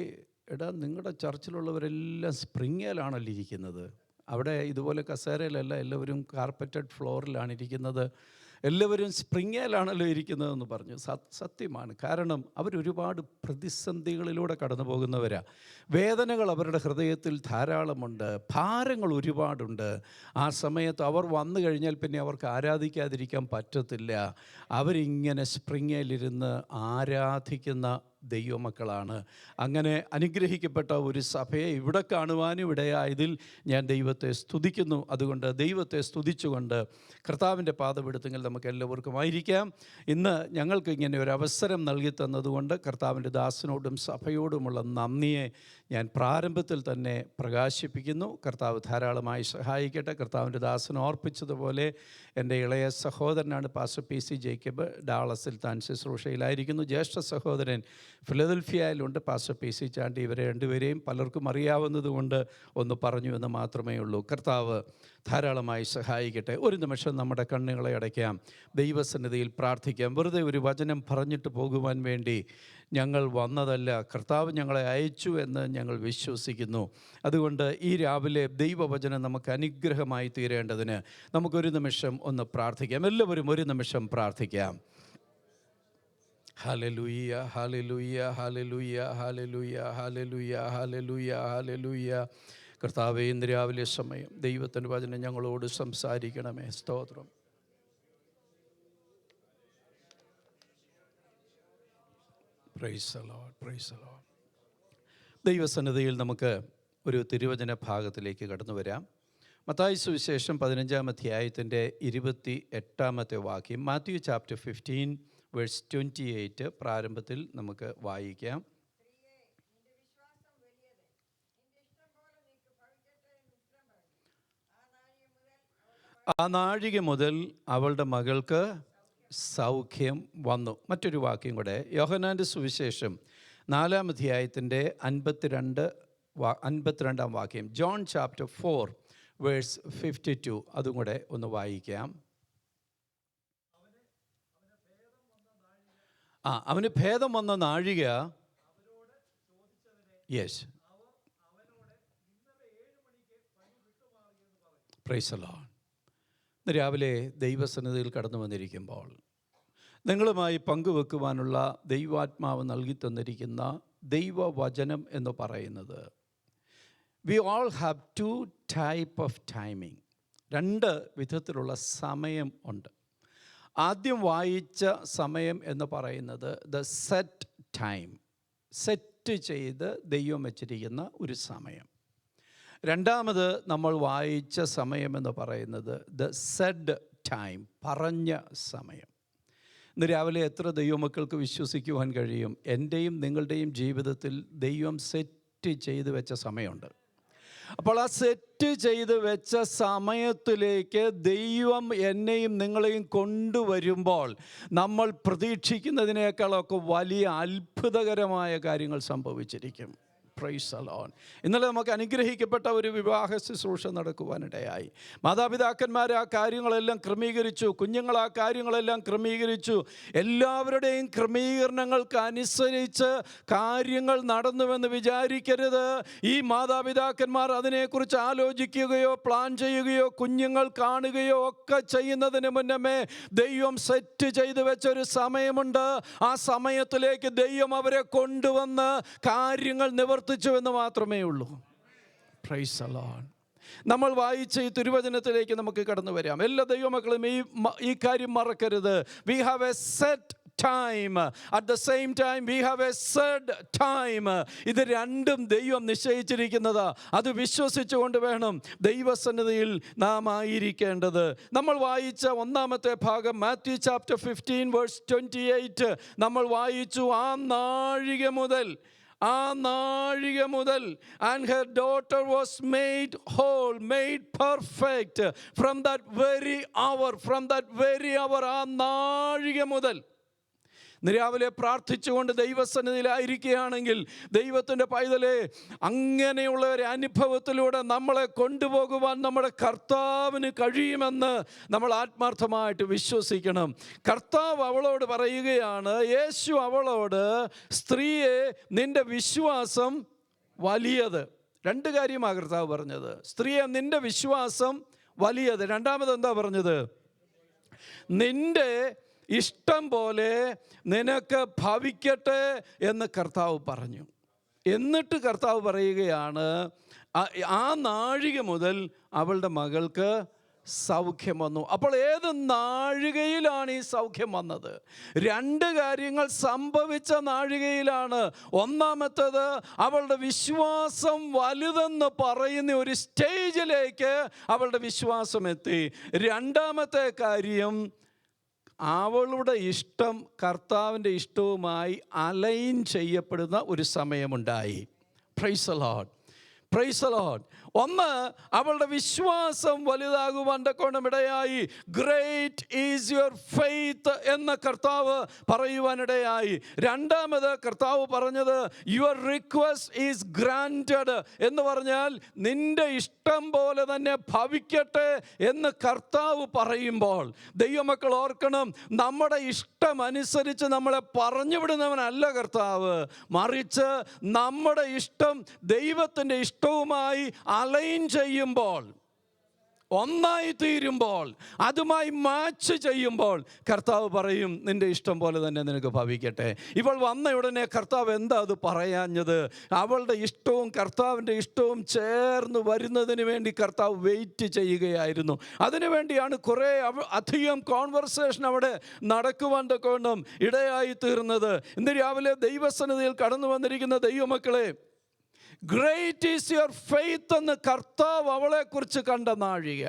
എടാ നിങ്ങളുടെ ചർച്ചിലുള്ളവരെല്ലാം സ്പ്രിങ്ങേലാണല്ലോ ഇരിക്കുന്നത്, അവിടെ ഇതുപോലെ കസേരയിലല്ല, എല്ലാവരും കാർപ്പറ്റഡ് ഫ്ലോറിലാണ് ഇരിക്കുന്നത്, എല്ലാവരും സ്പ്രിങ്ങേലാണല്ലോ ഇരിക്കുന്നതെന്ന് പറഞ്ഞു. സത്യമാണ്. കാരണം അവരൊരുപാട് പ്രതിസന്ധികളിലൂടെ കടന്നു പോകുന്നവരാണ്. വേദനകൾ അവരുടെ ഹൃദയത്തിൽ ധാരാളമുണ്ട്, ഭാരങ്ങൾ ഒരുപാടുണ്ട്. ആ സമയത്ത് അവർ വന്നു കഴിഞ്ഞാൽ പിന്നെ അവർക്ക് ആരാധിക്കാതിരിക്കാൻ പറ്റത്തില്ല. അവരിങ്ങനെ സ്പ്രിങ്ങേലിരുന്ന് ആരാധിക്കുന്ന ദൈവമക്കളാണ്. അങ്ങനെ അനുഗ്രഹിക്കപ്പെട്ട ഒരു സഭയെ ഇവിടെ കാണുവാനും ഇടയായതിൽ ഞാൻ ദൈവത്തെ സ്തുതിക്കുന്നു. അതുകൊണ്ട് ദൈവത്തെ സ്തുതിച്ചുകൊണ്ട് കർത്താവിൻ്റെ പാദപീഠത്തിൽ നമുക്ക് എല്ലാവർക്കും ആയിരിക്കാം. ഇന്ന് ഞങ്ങൾക്ക് ഇങ്ങനെ ഒരു അവസരം നൽകി തന്നതുകൊണ്ട് കർത്താവിൻ്റെ ദാസനോടും സഭയോടുമുള്ള നന്ദിയെ ഞാൻ പ്രാരംഭത്തിൽ തന്നെ പ്രകാശിപ്പിക്കുന്നു. കർത്താവ് ധാരാളമായി സഹായിക്കട്ടെ. കർത്താവിൻ്റെ ദാസൻ ഓർപ്പിച്ചതുപോലെ എൻ്റെ ഇളയ സഹോദരനാണ് പാസ്റ്റർ PC ജേക്കബ്. ഡാളസിൽ താൻ ശുശ്രൂഷയിലായിരിക്കുന്നു. ജ്യേഷ്ഠ സഹോദരൻ ഫിലദൽഫിയയിലുണ്ട്, പാസ്റ്റർ PC ചാണ്ടി. ഇവരെ രണ്ടുപേരെയും പലർക്കും അറിയാവുന്നതുകൊണ്ട് ഒന്ന് പറഞ്ഞു എന്ന് മാത്രമേ ഉള്ളൂ. കർത്താവ് ധാരാളമായി സഹായിക്കട്ടെ. ഒരു നിമിഷം നമ്മുടെ കണ്ണുകളെ അടയ്ക്കാം, ദൈവസന്നിധിയിൽ പ്രാർത്ഥിക്കാം. വെറുതെ ഒരു വചനം പറഞ്ഞിട്ട് പോകുവാൻ വേണ്ടി ഞങ്ങൾ വന്നതല്ല, കർത്താവ് ഞങ്ങളെ അയച്ചു എന്ന് ഞങ്ങൾ വിശ്വസിക്കുന്നു. അതുകൊണ്ട് ഈ രാവിലെ ദൈവവചനം നമുക്ക് അനുഗ്രഹമായി തീരേണ്ടതിന് നമുക്കൊരു നിമിഷം ഒന്ന് പ്രാർത്ഥിക്കാം. എല്ലാവരും ഒരു നിമിഷം പ്രാർത്ഥിക്കാം. Hallelujah, hallelujah, hallelujah, hallelujah, hallelujah, hallelujah, hallelujah. കർത്താവേ, ഇന്ന് രാവിലെ സമയം ദൈവത്തിൻ്റെ വചനം ഞങ്ങളോട് സംസാരിക്കണമേ. സ്തോത്രം. Price the Lord, praise the Lord. ദൈവസന്നിധിയിൽ നമുക്ക് ഒരു തിരുവചന ഭാഗത്തിലേക്ക് കടന്നു വരാം. മത്തായി സുവിശേഷം 15-ാം അധ്യായത്തിൻ്റെ 28-ാമത്തെ വാക്യം, മാത്യു ചാപ്റ്റർ 15 വേഴ്സ് 28 പ്രാരംഭത്തിൽ നമുക്ക് വായിക്കാം. ആ നാഴിക മുതൽ അവളുടെ മകൾക്ക് സൗഖ്യം വന്നു. മറ്റൊരു വാക്യം കൂടെ, യോഹന്നാൻ്റെ സുവിശേഷം 4-ാം അധ്യായത്തിൻ്റെ 52-ാം വാക്യം, ജോൺ ചാപ്റ്റർ 4 വേഴ്സ് 52, അതും കൂടെ ഒന്ന് വായിക്കാം. അവന് ഭേദം വന്ന നാഴിക, യെസ്, പ്രൈസ് ദി ലോർഡ്. ഇന്ന് രാവിലെ ദൈവസന്നിധിയിൽ കടന്നു വന്നിരിക്കുമ്പോൾ നിങ്ങളുമായി പങ്കുവെക്കുവാനുള്ള ദൈവാത്മാവ് നൽകി തന്നിരിക്കുന്ന ദൈവവചനം എന്ന് പറയുന്നത്, we all have 2 type of timing. 2 വിധത്തിലുള്ള സമയം ഉണ്ട്. ആദ്യം വായിച്ച സമയം എന്ന് പറയുന്നത് ദ സെറ്റ് ടൈം, സെറ്റ് ചെയ്ത് ദൈവം വച്ചിരിക്കുന്ന ഒരു സമയം. രണ്ടാമത് നമ്മൾ വായിച്ച സമയമെന്ന് പറയുന്നത് ദ സെഡ് ടൈം, പറഞ്ഞ സമയം. ഇന്ന് രാവിലെ എത്ര ദൈവമക്കൾക്ക് വിശ്വസിക്കുവാൻ കഴിയും, എൻ്റെയും നിങ്ങളുടെയും ജീവിതത്തിൽ ദൈവം സെറ്റ് ചെയ്ത് വെച്ച സമയമുണ്ട്. അപ്പോൾ ആ സെറ്റ് ചെയ്ത് വെച്ച സമയത്തിലേക്ക് ദൈവം എന്നെയും നിങ്ങളെയും കൊണ്ടുവരുമ്പോൾ നമ്മൾ പ്രതീക്ഷിക്കുന്നതിനേക്കാളൊക്കെ വലിയ അത്ഭുതകരമായ കാര്യങ്ങൾ സംഭവിച്ചിരിക്കും. Price the Lord. ഇന്നലെ നമുക്ക് അനുഗ്രഹിക്കപ്പെട്ട ഒരു വിവാഹ ശുശ്രൂഷ നടക്കുവാനിടയായി. മാതാപിതാക്കന്മാർ ആ കാര്യങ്ങളെല്ലാം ക്രമീകരിച്ചു, കുഞ്ഞുങ്ങൾ ആ കാര്യങ്ങളെല്ലാം ക്രമീകരിച്ചു. എല്ലാവരുടെയും ക്രമീകരണങ്ങൾക്ക് അനുസരിച്ച് കാര്യങ്ങൾ നടന്നുവെന്ന് വിചാരിക്കരുത്. ഈ മാതാപിതാക്കന്മാർ അതിനെക്കുറിച്ച് ആലോചിക്കുകയോ പ്ലാൻ ചെയ്യുകയോ കുഞ്ഞുങ്ങൾ കാണുകയോ ഒക്കെ ചെയ്യുന്നതിന് മുന്നമേ ദൈവം സെറ്റ് ചെയ്ത് വെച്ചൊരു സമയമുണ്ട്. ആ സമയത്തിലേക്ക് ദൈവം അവരെ കൊണ്ടുവന്ന് കാര്യങ്ങൾ നിവർത്തിച്ചു എന്ന് മാത്രമേ ഉള്ളൂ. Price the Lord. നമ്മൾ വായിച്ച ഈ തിരുവചനത്തിലേക്ക് നമുക്ക് കടന്നു വരാം. എല്ലാ ദൈവമക്കളും ഈ കാര്യം മറക്കരുത്. We have a set time, at the same time we have a set time. ഇത് രണ്ടും ദൈവം നിശ്ചയിച്ചിരിക്കുന്നത്. അത് വിശ്വസിച്ചുകൊണ്ട് വേണം ദൈവസന്നിധിയിൽ നാം ആയിരിക്കേണ്ടത്. നമ്മൾ വായിച്ച ഒന്നാമത്തെ ഭാഗം മാത്യു ചാപ്റ്റർ 15 വേഴ്സ് 28 നമ്മൾ വായിച്ചു. ആ നാഴിക മുതൽ and her daughter was made whole, made perfect from that very hour. ആ നാഴിക മുതൽ രാവിലെ പ്രാർത്ഥിച്ചുകൊണ്ട് ദൈവസന്നിധിയിലായിരിക്കുകയാണെങ്കിൽ ദൈവത്തിൻ്റെ പൈതലെ, അങ്ങനെയുള്ള ഒരു അനുഭവത്തിലൂടെ നമ്മളെ കൊണ്ടുപോകുവാൻ നമ്മുടെ കർത്താവിന് കഴിയുമെന്ന് നമ്മൾ ആത്മാർത്ഥമായിട്ട് വിശ്വസിക്കണം. കർത്താവ് അവളോട് പറയുകയാണ്, യേശു അവളോട്, സ്ത്രീയെ, നിന്റെ വിശ്വാസം വലിയത്. രണ്ട് കാര്യമാണ് കർത്താവ് പറഞ്ഞത്. സ്ത്രീയെ, നിന്റെ വിശ്വാസം വലിയത്. രണ്ടാമത് എന്താ പറഞ്ഞത്? നിന്റെ ഇഷ്ടം പോലെ നിനക്ക് ഭവിക്കട്ടെ എന്ന് കർത്താവ് പറഞ്ഞു. എന്നിട്ട് കർത്താവ് പറയുകയാണ്, ആ നാഴിക മുതൽ അവളുടെ മകൾക്ക് സൗഖ്യം വന്നു. അപ്പോൾ ഏത് നാഴികയിലാണ് ഈ സൗഖ്യം വന്നത്? രണ്ട് കാര്യങ്ങൾ സംഭവിച്ച നാഴികയിലാണ്. ഒന്നാമത്തേത്, അവളുടെ വിശ്വാസം വലുതെന്ന് പറയുന്ന ഒരു സ്റ്റേജിലേക്ക് അവളുടെ വിശ്വാസം എത്തി. രണ്ടാമത്തെ കാര്യം, അവളുടെ ഇഷ്ടം കർത്താവിൻ്റെ ഇഷ്ടവുമായി അലൈൻ ചെയ്യപ്പെടുന്ന ഒരു സമയമുണ്ടായി. Praise the Lord, praise the Lord. ഒന്ന്, അവളുടെ വിശ്വാസം വലുതാകുവാൻ ഇടയായി. ഗ്രേറ്റ് ഈസ് യുവർ ഫെയ്ത്ത് എന്ന് കർത്താവ് പറയുവാനിടയായി. രണ്ടാമത് കർത്താവ് പറഞ്ഞത്, യുവർ റിക്വസ്റ്റ് ഈസ് ഗ്രാൻറ്റഡ് എന്ന് പറഞ്ഞാൽ നിന്റെ ഇഷ്ടം പോലെ തന്നെ ഭവിക്കട്ടെ എന്ന് കർത്താവ് പറയുമ്പോൾ, ദൈവമക്കൾ ഓർക്കണം, നമ്മുടെ ഇഷ്ടമനുസരിച്ച് നമ്മളെ പറഞ്ഞു വിടുന്നവനല്ല കർത്താവ്. മറിച്ച് നമ്മുടെ ഇഷ്ടം ദൈവത്തിൻ്റെ ഇഷ്ടവുമായി അലൈൻ ചെയ്യുമ്പോൾ, ഒന്നായി തീരുമ്പോൾ, അതുമായി മാച്ച് ചെയ്യുമ്പോൾ കർത്താവ് പറയും, നിന്റെ ഇഷ്ടം പോലെ തന്നെ നിനക്ക് ഭവിക്കട്ടെ. ഇവൾ വന്ന ഉടനെ കർത്താവ് എന്താ അത് പറയാഞ്ഞത്? അവളുടെ ഇഷ്ടവും കർത്താവിൻ്റെ ഇഷ്ടവും ചേർന്ന് വരുന്നതിന് വേണ്ടി കർത്താവ് വെയിറ്റ് ചെയ്യുകയായിരുന്നു. അതിനുവേണ്ടിയാണ് കുറേ അധികം കോൺവെർസേഷൻ അവിടെ നടക്കുവാൻ ഇടയായി തീർന്നത്. ഇന്ന് രാവിലെ ദൈവസന്നിധിയിൽ കടന്നു വന്നിരിക്കുന്ന ദൈവമക്കളെ, ഗ്രേറ്റ് ഈസ് യുവർ ഫെയ്ത്ത് എന്ന് കർത്താവ് അവളെക്കുറിച്ച് കണ്ട നാഴിക.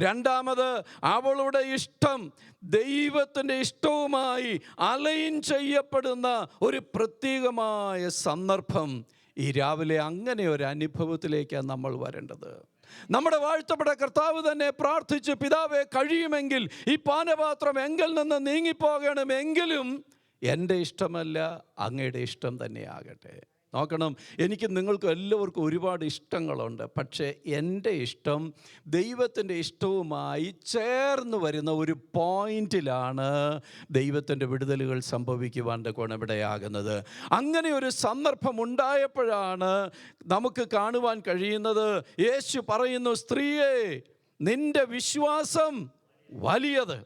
രണ്ടാമത്, അവളുടെ ഇഷ്ടം ദൈവത്തിൻ്റെ ഇഷ്ടവുമായി അലൈൻ ചെയ്യപ്പെടുന്ന ഒരു പ്രത്യേകമായ സന്ദർഭം. ഈ രാവിലെ അങ്ങനെ ഒരു അനുഭവത്തിലേക്കാണ് നമ്മൾ വരേണ്ടത്. നമ്മുടെ വാഴ്ത്തപ്പെട്ട കർത്താവ് തന്നെ പ്രാർത്ഥിച്ചു, പിതാവേ, കഴിയുമെങ്കിൽ ഈ പാനപാത്രം എങ്കിൽ നിന്ന് നീങ്ങിപ്പോകണമെങ്കിലും എൻ്റെ ഇഷ്ടമല്ല, അങ്ങയുടെ ഇഷ്ടം തന്നെയാകട്ടെ. നോക്കണം, എനിക്ക് നിങ്ങൾക്ക് എല്ലാവർക്കും ഒരുപാട് ഇഷ്ടങ്ങളുണ്ട്. പക്ഷേ എൻ്റെ ഇഷ്ടം ദൈവത്തിൻ്റെ ഇഷ്ടവുമായി ചേർന്ന് വരുന്ന ഒരു പോയിന്റിലാണ് ദൈവത്തിൻ്റെ വിടുതലുകൾ സംഭവിക്കുവാൻ ഇടയാകുന്നത്. അങ്ങനെ ഒരു സന്ദർഭം ഉണ്ടായപ്പോഴാണ് നമുക്ക് കാണുവാൻ കഴിയുന്നത്, യേശു പറയുന്നു, സ്ത്രീയെ, നിൻ്റെ വിശ്വാസം വലിയത്.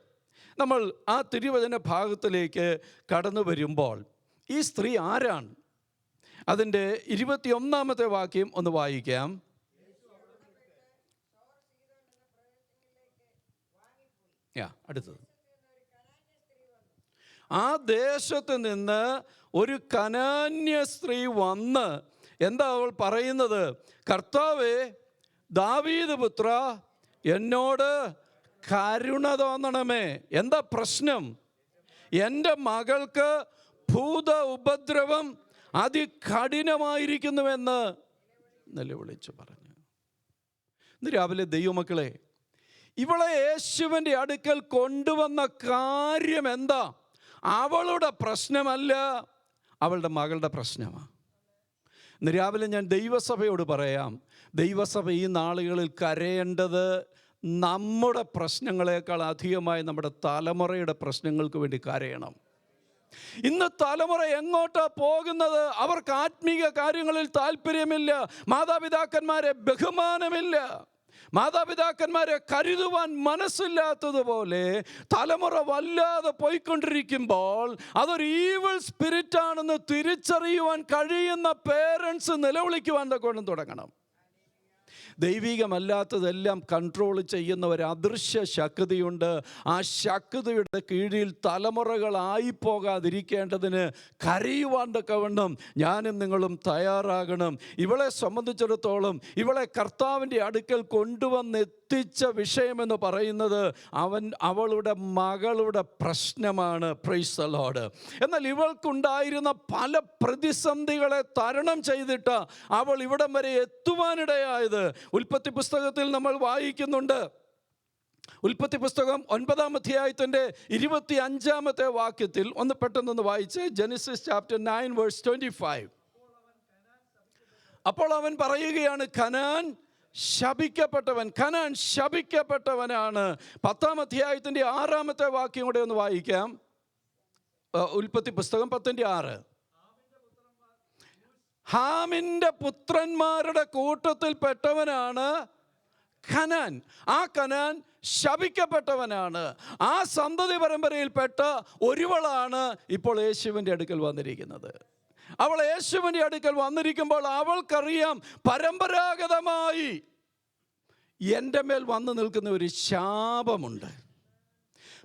നമ്മൾ ആ തിരുവചന ഭാഗത്തിലേക്ക് കടന്നു വരുമ്പോൾ ഈ സ്ത്രീ ആരാണ്? അതിൻ്റെ 21-ാമത്തെ വാക്യം ഒന്ന് വായിക്കാം. അടുത്തത്, ആ ദേശത്ത് നിന്ന് ഒരു കനാന്യ സ്ത്രീ വന്ന് എന്താ അവൾ പറയുന്നത്? കർത്താവേ, ദാവീദ് പുത്ര, എന്നോട് കരുണ തോന്നണമേ. എന്താ പ്രശ്നം? എൻ്റെ മകൾക്ക് ഭൂത ഉപദ്രവം അതികഠിനമായിരിക്കുന്നുവെന്ന് നിലവിളിച്ചു പറഞ്ഞു. ഇന്ന് രാവിലെ ദൈവമക്കളെ, ഇവളെ യേശുവിൻ്റെ അടുക്കൽ കൊണ്ടുവന്ന കാര്യം എന്താ? അവളുടെ പ്രശ്നമല്ല, അവളുടെ മകളുടെ പ്രശ്നമാണ്. ഇന്ന് രാവിലെ ഞാൻ ദൈവസഭയോട് പറയാം, ദൈവസഭ ഈ നാളുകളിൽ കരയേണ്ടത് നമ്മുടെ പ്രശ്നങ്ങളെക്കാൾ അധികമായി നമ്മുടെ തലമുറയുടെ പ്രശ്നങ്ങൾക്ക് വേണ്ടി കരയണം. ഇന്ന് തലമുറ എങ്ങോട്ടാ പോകുന്നത്? അവർക്ക് ആത്മീക കാര്യങ്ങളിൽ താല്പര്യമില്ല, മാതാപിതാക്കന്മാരെ ബഹുമാനമില്ല, മാതാപിതാക്കന്മാരെ കരുതുവാൻ മനസ്സില്ലാത്തതുപോലെ തലമുറ വല്ലാതെ പോയിക്കൊണ്ടിരിക്കുമ്പോൾ അതൊരു ഈവിൾ സ്പിരിറ്റാണെന്ന് തിരിച്ചറിയുവാൻ കഴിയുന്ന പേരൻസ് നിലവിളിക്കുവാൻ തുടങ്ങണം. ദൈവികമല്ലാത്തതെല്ലാം കൺട്രോൾ ചെയ്യുന്ന ഒരു അദൃശ്യ ശക്തിയുണ്ട്. ആ ശക്തിയുടെ കീഴിൽ തലമുറകളായി പോകാതിരിക്കേണ്ടതിന് കരയുവാൻ തക്കവണ്ണം ഞാനും നിങ്ങളും തയ്യാറാകണം. ഇവളെ സംബന്ധിച്ചിടത്തോളം ഇവളെ കർത്താവിൻ്റെ അടുക്കൽ കൊണ്ടുവന്നെത്തിച്ച വിഷയമെന്ന് പറയുന്നത് അവളുടെ മകളുടെ പ്രശ്നമാണ്. Price the Lord. എന്നാൽ ഇവൾക്കുണ്ടായിരുന്ന പല പ്രതിസന്ധികളെ തരണം ചെയ്തിട്ട് അവൾ ഇവിടം വരെ എത്തുവാനിടയായത്. ഉൽപ്പത്തി പുസ്തകത്തിൽ നമ്മൾ വായിക്കുന്നുണ്ട്, ഉൽപ്പത്തി പുസ്തകം 9-ാം അധ്യായത്തിൻ്റെ 25-ാമത്തെ വാക്യത്തിൽ ഒന്ന് പെട്ടെന്നൊന്ന് വായിച്ച്. Genesis chapter 9 verse 25. അപ്പോൾ അവൻ പറയുകയാണ്, കനാൻ ശപിക്കപ്പെട്ടവൻ, കനാൻ ശപിക്കപ്പെട്ടവനാണ്. 10-ാം അധ്യായത്തിൻ്റെ 6-ാമത്തെ വാക്യം കൂടെ ഒന്ന് വായിക്കാം. ഉൽപ്പത്തി പുസ്തകം 10:6. ഹാമിൻ്റെ പുത്രന്മാരുടെ കൂട്ടത്തിൽ പെട്ടവനാണ് കനാൻ. ആ കനാൻ ശപിക്കപ്പെട്ടവനാണ്. ആ സന്തതി പരമ്പരയിൽപ്പെട്ട ഒരുവളാണ് ഇപ്പോൾ യേശുവിൻ്റെ അടുക്കൽ വന്നിരിക്കുന്നത്. അവൾ യേശുവിൻ്റെ അടുക്കൽ വന്നിരിക്കുമ്പോൾ അവൾക്കറിയാം പരമ്പരാഗതമായി എൻ്റെ മേൽ വന്നു നിൽക്കുന്ന ഒരു ശാപമുണ്ട്.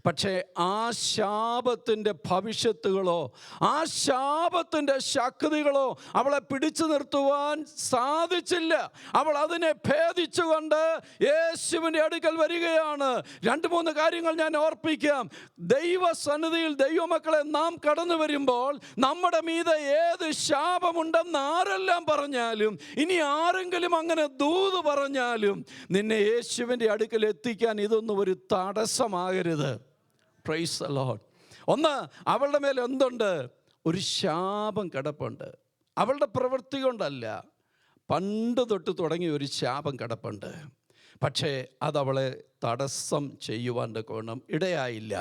പക്ഷേ ആ ശാപത്തിൻ്റെ ഭവിഷ്യത്തുകളോ ആ ശാപത്തിൻ്റെ ശക്തികളോ അവളെ പിടിച്ചു നിർത്തുവാൻ സാധിച്ചില്ല. അവൾ അതിനെ ഭേദിച്ചുകൊണ്ട് യേശുവിൻ്റെ അടുക്കൽ വരികയാണ്. 2-3 കാര്യങ്ങൾ ഞാൻ ഓർപ്പിക്കാം. ദൈവസന്നിധിയിൽ ദൈവമക്കളെ നാം കടന്നു വരുമ്പോൾ നമ്മുടെ മീതെ ഏത് ശാപമുണ്ടെന്ന് ആരെല്ലാം പറഞ്ഞാലും, ഇനി ആരെങ്കിലും അങ്ങനെ ദൂത് പറഞ്ഞാലും, നിന്നെ യേശുവിൻ്റെ അടുക്കൽ എത്തിക്കാൻ ഇതൊന്നും ഒരു തടസ്സമാകരുത്. Price the Lord. ഒന്ന്, അവളുടെ മേൽ എന്തുണ്ട്? ഒരു ശാപം കിടപ്പുണ്ട്. അവളുടെ പ്രവൃത്തി കൊണ്ടല്ല, പണ്ട് തൊട്ട് തുടങ്ങിയ ഒരു ശാപം കിടപ്പുണ്ട്. പക്ഷേ അതവളെ തടസ്സം ചെയ്യുവാൻ കോണം ഇടയായില്ല.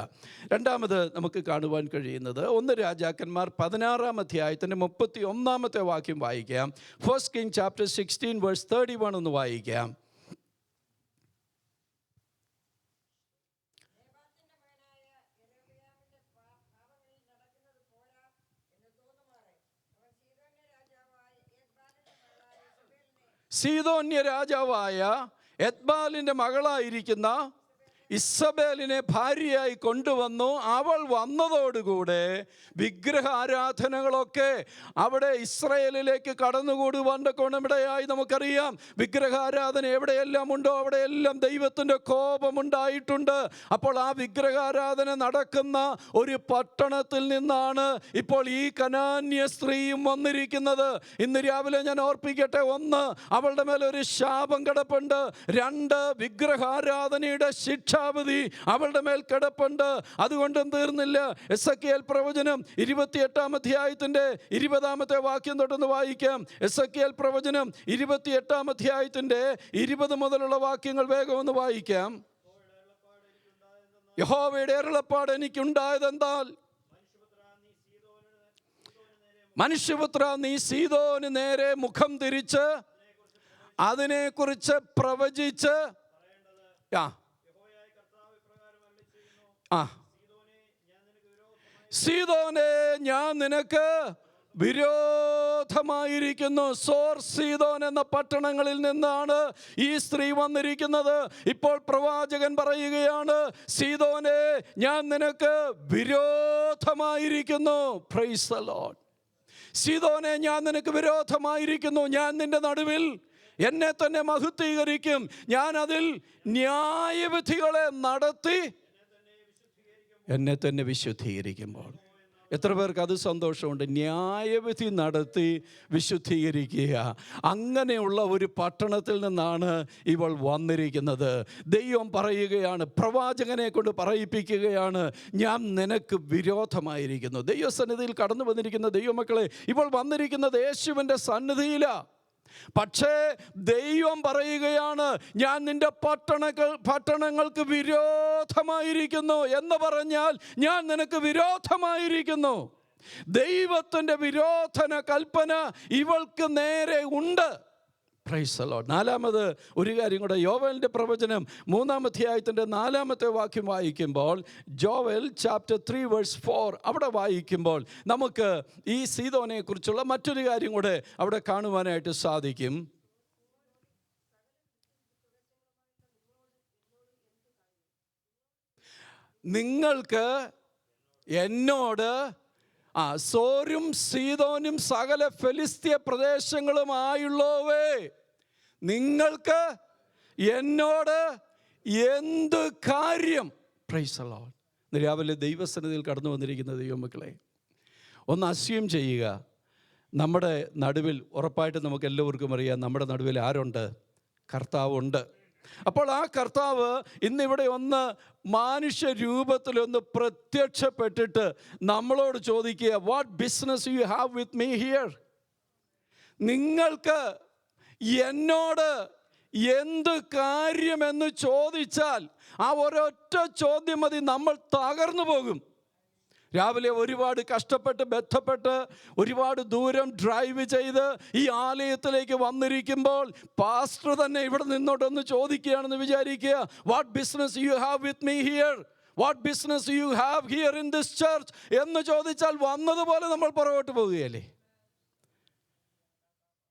രണ്ടാമത് നമുക്ക് കാണുവാൻ കഴിയുന്നത് 1 രാജാക്കന്മാർ 16-ാം അധ്യായത്തിൻ്റെ 31-ാമത്തെ വാക്യം വായിക്കാം. 1 Kings chapter 16 verse 31 ഒന്ന് വായിക്കാം. സീദോന്യ രാജാവായ എത്ബാലിൻ്റെ മകളായിരിക്കുന്ന ഇസബേലിനെ ഭാര്യയായി കൊണ്ടുവന്നു. അവൾ വന്നതോടുകൂടെ വിഗ്രഹ ആരാധനകളൊക്കെ അവിടെ ഇസ്രയേലിലേക്ക് കടന്നുകൂടുവാൻ കോണമിടയായി. നമുക്കറിയാം, വിഗ്രഹാരാധന എവിടെയെല്ലാം ഉണ്ടോ അവിടെയെല്ലാം ദൈവത്തിൻ്റെ കോപമുണ്ടായിട്ടുണ്ട്. അപ്പോൾ ആ വിഗ്രഹാരാധന നടക്കുന്ന ഒരു പട്ടണത്തിൽ നിന്നാണ് ഇപ്പോൾ ഈ കനാന്യ സ്ത്രീയും വന്നിരിക്കുന്നത്. ഇന്ന് രാവിലെ ഞാൻ ഓർപ്പിക്കട്ടെ, 1, അവളുടെ മേലൊരു ശാപം കിടപ്പുണ്ട്. 2, വിഗ്രഹാരാധനയുടെ ശിക്ഷാവിധി അവളുടെ മേൽ കിടപ്പുണ്ട്. അതുകൊണ്ടും തീർന്നില്ല. എസെക്കിയേൽ പ്രവചനം 28-ാം അധ്യായത്തിൻ്റെ 20-ാമത്തെ വാക്യം തൊട്ടൊന്ന് വായിക്കാം. എസെക്കിയേൽ പ്രവചനം 28-ാം അധ്യായത്തിൻ്റെ 20 മുതലുള്ള വാക്യങ്ങൾ വേഗം ഒന്ന് വായിക്കാം. യഹോവയുടെ അരുളപ്പാട് എനിക്കുണ്ടായതെന്താൽ, മനുഷ്യപുത്ര, നീ സീദോന് നേരെ മുഖം തിരിച്ച് അതിനെക്കുറിച്ച് പ്രവചിച്ച് സീദോനെ, ഞാൻ നിനക്ക് വിരോധമായിരിക്കുന്നു. സോർ, സീദോൻ എന്ന പട്ടണങ്ങളിൽ നിന്നാണ് ഈ സ്ത്രീ വന്നിരിക്കുന്നത്. ഇപ്പോൾ പ്രവാചകൻ പറയുകയാണ്, സീദോനെ, ഞാൻ നിനക്ക് വിരോധമായിരിക്കുന്നു. Praise the Lord. സീദോനെ, ഞാൻ നിനക്ക് വിരോധമായിരിക്കുന്നു. ഞാൻ നിന്റെ നടുവിൽ എന്നെ തന്നെ മഹത്വീകരിക്കും. ഞാൻ അതിൽ ന്യായവിധികളെ നടത്തി എന്നെ തന്നെ വിശുദ്ധീകരിക്കുമ്പോൾ. എത്ര പേർക്ക് അത് സന്തോഷമുണ്ട്? ന്യായവിധി നടത്തി വിശുദ്ധീകരിക്കുക. അങ്ങനെയുള്ള ഒരു പട്ടണത്തിൽ നിന്നാണ് ഇവൾ വന്നിരിക്കുന്നത്. ദൈവം പറയുകയാണ്, പ്രവാചകനെ കൊണ്ട് പറയിപ്പിക്കുകയാണ്, ഞാൻ നിനക്ക് വിരോധമായിരിക്കുന്നു. ദൈവസന്നിധിയിൽ കടന്നു വന്നിരിക്കുന്ന ദൈവമക്കളെ, ഇവൾ വന്നിരിക്കുന്നത് യേശുവിൻ്റെ സന്നിധിയിലാണ്. പക്ഷേ ദൈവം പറയുകയാണ്, ഞാൻ നിന്റെ പട്ടണങ്ങൾക്ക് വിരോധമായിരിക്കുന്നു എന്ന് പറഞ്ഞാൽ ഞാൻ നിനക്ക് വിരോധമായിരിക്കുന്നു. ദൈവത്തിൻ്റെ വിരോധന കൽപ്പന ഇവൾക്ക് നേരെ ഉണ്ട്. Price the Lord. 4-മത് ഒരു കാര്യം കൂടെ, യോവേലിൻ്റെ പ്രവചനം 3-ാം അധ്യായത്തിൻ്റെ 4-ാമത്തെ വാക്യം വായിക്കുമ്പോൾ, ജോവേൽ ചാപ്റ്റർ 3 വേഴ്സ് 4 അവിടെ വായിക്കുമ്പോൾ നമുക്ക് ഈ സീദോനെ കുറിച്ചുള്ള മറ്റൊരു കാര്യം കൂടെ അവിടെ കാണുവാനായിട്ട് സാധിക്കും. നിങ്ങൾക്ക് എന്നോട് സോരും സീദോനും സകല ഫെലിസ്ത്യ പ്രദേശങ്ങളുമായുള്ളവേ, നിങ്ങൾക്ക് എന്നോട് എന്ത് കാര്യം? Price the Lord. രാവിലെ ദൈവസന്നിധിയിൽ കടന്നു വന്നിരിക്കുന്ന ദൈവമക്കളെ, ഒന്ന് അസ്യൂം ചെയ്യുക, നമ്മുടെ നടുവിൽ ഉറപ്പായിട്ട് നമുക്ക് എല്ലാവർക്കും അറിയാം, നമ്മുടെ നടുവിൽ ആരുണ്ട്? കർത്താവുണ്ട്. അപ്പോൾ ആ കർത്താവ് ഇന്നിവിടെ ഒന്ന് മാനുഷ്യ രൂപത്തിലൊന്ന് പ്രത്യക്ഷപ്പെട്ടിട്ട് നമ്മളോട് ചോദിക്കുക, what business you have with me here? നിങ്ങൾക്ക് എന്നോട് എന്ത് കാര്യമെന്ന് ചോദിച്ചാൽ ആ ഒരൊറ്റ ചോദ്യം മതി, നമ്മൾ തകർന്നു പോകും. രാവിലെ ഒരുപാട് കഷ്ടപ്പെട്ട് ബന്ധപ്പെട്ട് ഒരുപാട് ദൂരം ഡ്രൈവ് ചെയ്ത് ഈ ആലയത്തിലേക്ക് വന്നിരിക്കുമ്പോൾ പാസ്റ്റർ തന്നെ ഇവിടെ നിന്നോട്ടൊന്ന് ചോദിക്കുകയാണെന്ന് വിചാരിക്കുക, what business you have with me here? What business you have here in this church എന്ന് ചോദിച്ചാൽ വന്നതുപോലെ നമ്മൾ പുറകോട്ട് പോവുകയല്ലേ?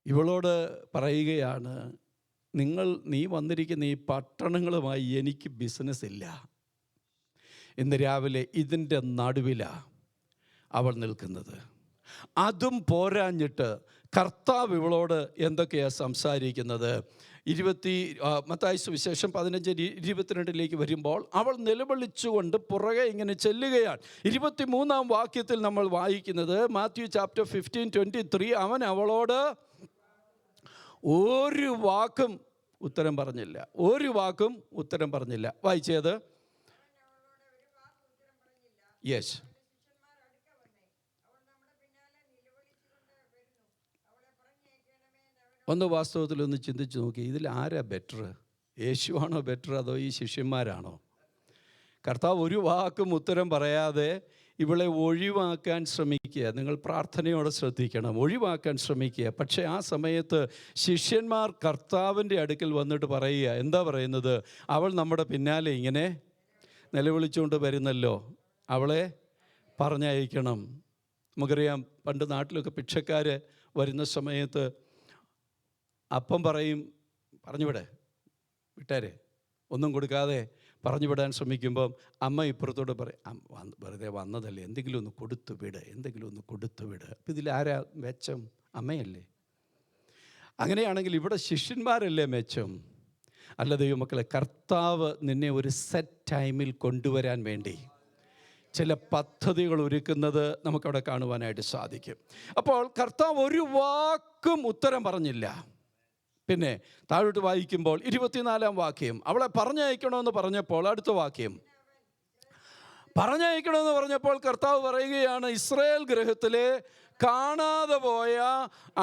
ഇവളോട് പറയുകയാണ്, നീ വന്നിരിക്കുന്ന ഈ പട്ടണങ്ങളുമായി എനിക്ക് ബിസിനസ് ഇല്ല. ഇന്ന് രാവിലെ ഇതിൻ്റെ നടുവിലാണ് അവൾ നിൽക്കുന്നത്. അതും പോരാഞ്ഞിട്ട് കർത്താവ് ഇവളോട് എന്തൊക്കെയാണ് സംസാരിക്കുന്നത്? മത്തായി സുവിശേഷം 15:22 വരുമ്പോൾ അവൾ നിലവിളിച്ചുകൊണ്ട് പുറകെ ഇങ്ങനെ ചെല്ലുകയാണ്. 23-ാം വാക്യത്തിൽ നമ്മൾ വായിക്കുന്നത്, മാത്യു ചാപ്റ്റർ 15:23, അവൻ അവളോട് ഒരു വാക്കും ഉത്തരം പറഞ്ഞില്ല. ഒരു വാക്കും ഉത്തരം പറഞ്ഞില്ല. വായിച്ചത് യെസ്. ഒന്ന് വാസ്തവത്തിലൊന്ന് ചിന്തിച്ച് നോക്കി, ഇതിൽ ആരാ ബെറ്റർ? യേശുവാണോ ബെറ്റർ, അതോ ഈ ശിഷ്യന്മാരാണോ? കർത്താവ് ഒരു വാക്കും ഉത്തരം പറയാതെ ഇവളെ ഒഴിവാക്കാൻ ശ്രമിക്കുക. നിങ്ങൾ പ്രാർത്ഥനയോടെ ശ്രദ്ധിക്കണം, ഒഴിവാക്കാൻ ശ്രമിക്കുക. പക്ഷേ ആ സമയത്ത് ശിഷ്യന്മാർ കർത്താവിൻ്റെ അടുക്കൽ വന്നിട്ട് പറയുക, എന്താ പറയുന്നത്? അവൾ നമ്മുടെ പിന്നാലെ ഇങ്ങനെ നിലവിളിച്ചുകൊണ്ട് വരുന്നല്ലോ, അവളെ പറഞ്ഞയക്കണം. നമുക്കറിയാം, പണ്ട് നാട്ടിലൊക്കെ ഭിക്ഷക്കാർ വരുന്ന സമയത്ത് അപ്പം പറയും, വിട്ടാരെ ഒന്നും കൊടുക്കാതെ പറഞ്ഞു വിടാൻ ശ്രമിക്കുമ്പം അമ്മ ഇപ്പുറത്തോട് പറയും, വെറുതെ വന്നതല്ലേ, എന്തെങ്കിലും ഒന്ന് കൊടുത്തു വിട്. അപ്പം ഇതിലാരാ മെച്ചം? അമ്മയല്ലേ? അങ്ങനെയാണെങ്കിൽ ഇവിടെ ശിഷ്യന്മാരല്ലേ മെച്ചം? അല്ല ദൈവമക്കളെ, കർത്താവ് നിന്നെ ഒരു സെറ്റ് ടൈമിൽ കൊണ്ടുവരാൻ വേണ്ടി ചില പദ്ധതികൾ ഒരുക്കുന്നത് നമുക്കവിടെ കാണുവാനായിട്ട് സാധിക്കും. അപ്പോൾ കർത്താവ് ഒരു വാക്കും ഉത്തരം പറഞ്ഞില്ല. പിന്നെ താഴോട്ട് വായിക്കുമ്പോൾ 24-ാം വാക്യം, അവളെ പറഞ്ഞയക്കണമെന്ന് പറഞ്ഞപ്പോൾ, അടുത്ത വാക്യം, പറഞ്ഞയക്കണമെന്ന് പറഞ്ഞപ്പോൾ കർത്താവ് പറയുകയാണ്, ഇസ്രായേൽ ഗൃഹത്തിലെ കാണാതെ പോയ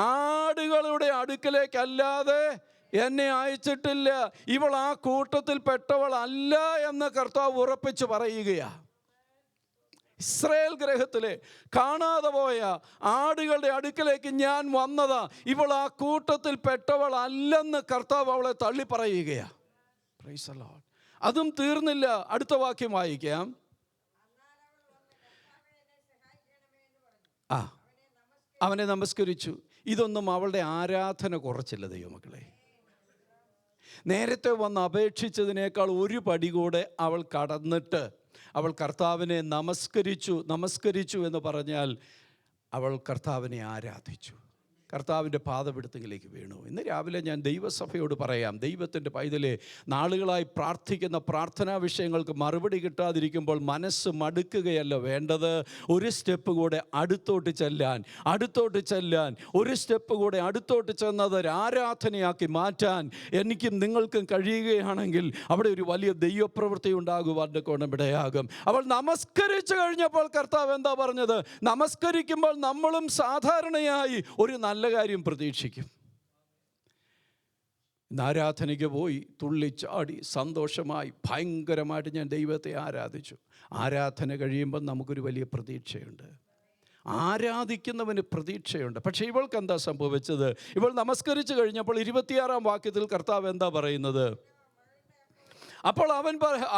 ആടുകളുടെ അടുക്കലേക്കല്ലാതെ എന്നെ അയച്ചിട്ടില്ല. ഇവൾ ആ കൂട്ടത്തിൽ പെട്ടവളല്ല എന്ന് കർത്താവ് ഉറപ്പിച്ച് പറയുകയാണ്. ഇസ്രായേൽ ഗൃഹത്തിലെ കാണാതെ പോയ ആടുകളുടെ അടുക്കലേക്ക് ഞാൻ വന്നതാ, ഇവൾ ആ കൂട്ടത്തിൽ പെട്ടവൾ അല്ലെന്ന് കർത്താവ് അവളെ തള്ളി പറയുകയാണ്. Price the Lord. അതും തീർന്നില്ല, അടുത്ത വാക്യം വായിക്കാം. അവനെ നമസ്കരിച്ചു. ഇതൊന്നും അവളുടെ ആരാധന കുറച്ചില്ല ദൈവമക്കളെ. നേരത്തെ വന്ന് അപേക്ഷിച്ചതിനേക്കാൾ ഒരു പടി കൂടെ അവൾ കടന്നിട്ട് അവൾ കർത്താവിനെ നമസ്കരിച്ചു എന്ന് പറഞ്ഞാൽ അവൾ കർത്താവിനെ ആരാധിച്ചു, കർത്താവിൻ്റെ പാദപിടുത്തങ്ങളിലേക്ക് വീണു. ഇന്ന് രാവിലെ ഞാൻ ദൈവസഭയോട് പറയാം, ദൈവത്തിൻ്റെ പൈതലെ, നാളുകളായി പ്രാർത്ഥിക്കുന്ന പ്രാർത്ഥനാ വിഷയങ്ങൾക്ക് മറുപടി കിട്ടാതിരിക്കുമ്പോൾ മനസ്സ് മടുക്കുകയല്ല വേണ്ടത്. ഒരു സ്റ്റെപ്പ് കൂടെ അടുത്തോട്ട് ചെല്ലാൻ, ഒരു സ്റ്റെപ്പ് കൂടെ അടുത്തോട്ട് ചെന്നത് ഒരു ആരാധനയാക്കി മാറ്റാൻ എനിക്കും നിങ്ങൾക്കും കഴിയുകയാണെങ്കിൽ അവിടെ ഒരു വലിയ ദൈവപ്രവൃത്തി ഉണ്ടാകുവാൻ്റെ കോണമിടയാകും. അവൾ നമസ്കരിച്ചു കഴിഞ്ഞപ്പോൾ കർത്താവ് എന്താ പറഞ്ഞത്? നമസ്കരിക്കുമ്പോൾ നമ്മളും സാധാരണയായി ഒരു നല്ല കാര്യം പ്രതീക്ഷിക്കും. ഇന്ന് ആരാധനയ്ക്ക് പോയി തുള്ളിച്ചാടി സന്തോഷമായി ഭയങ്കരമായിട്ട് ഞാൻ ദൈവത്തെ ആരാധിച്ചു. ആരാധന കഴിയുമ്പോൾ നമുക്കൊരു വലിയ പ്രതീക്ഷയുണ്ട്, ആരാധിക്കുന്നവന് പ്രതീക്ഷയുണ്ട്. പക്ഷേ ഇവൾക്ക് എന്താ സംഭവിച്ചത്? ഇവൾ നമസ്കരിച്ചു കഴിഞ്ഞപ്പോൾ 26-ാം വാക്യത്തിൽ കർത്താവ് എന്താ പറയുന്നത്? അപ്പോൾ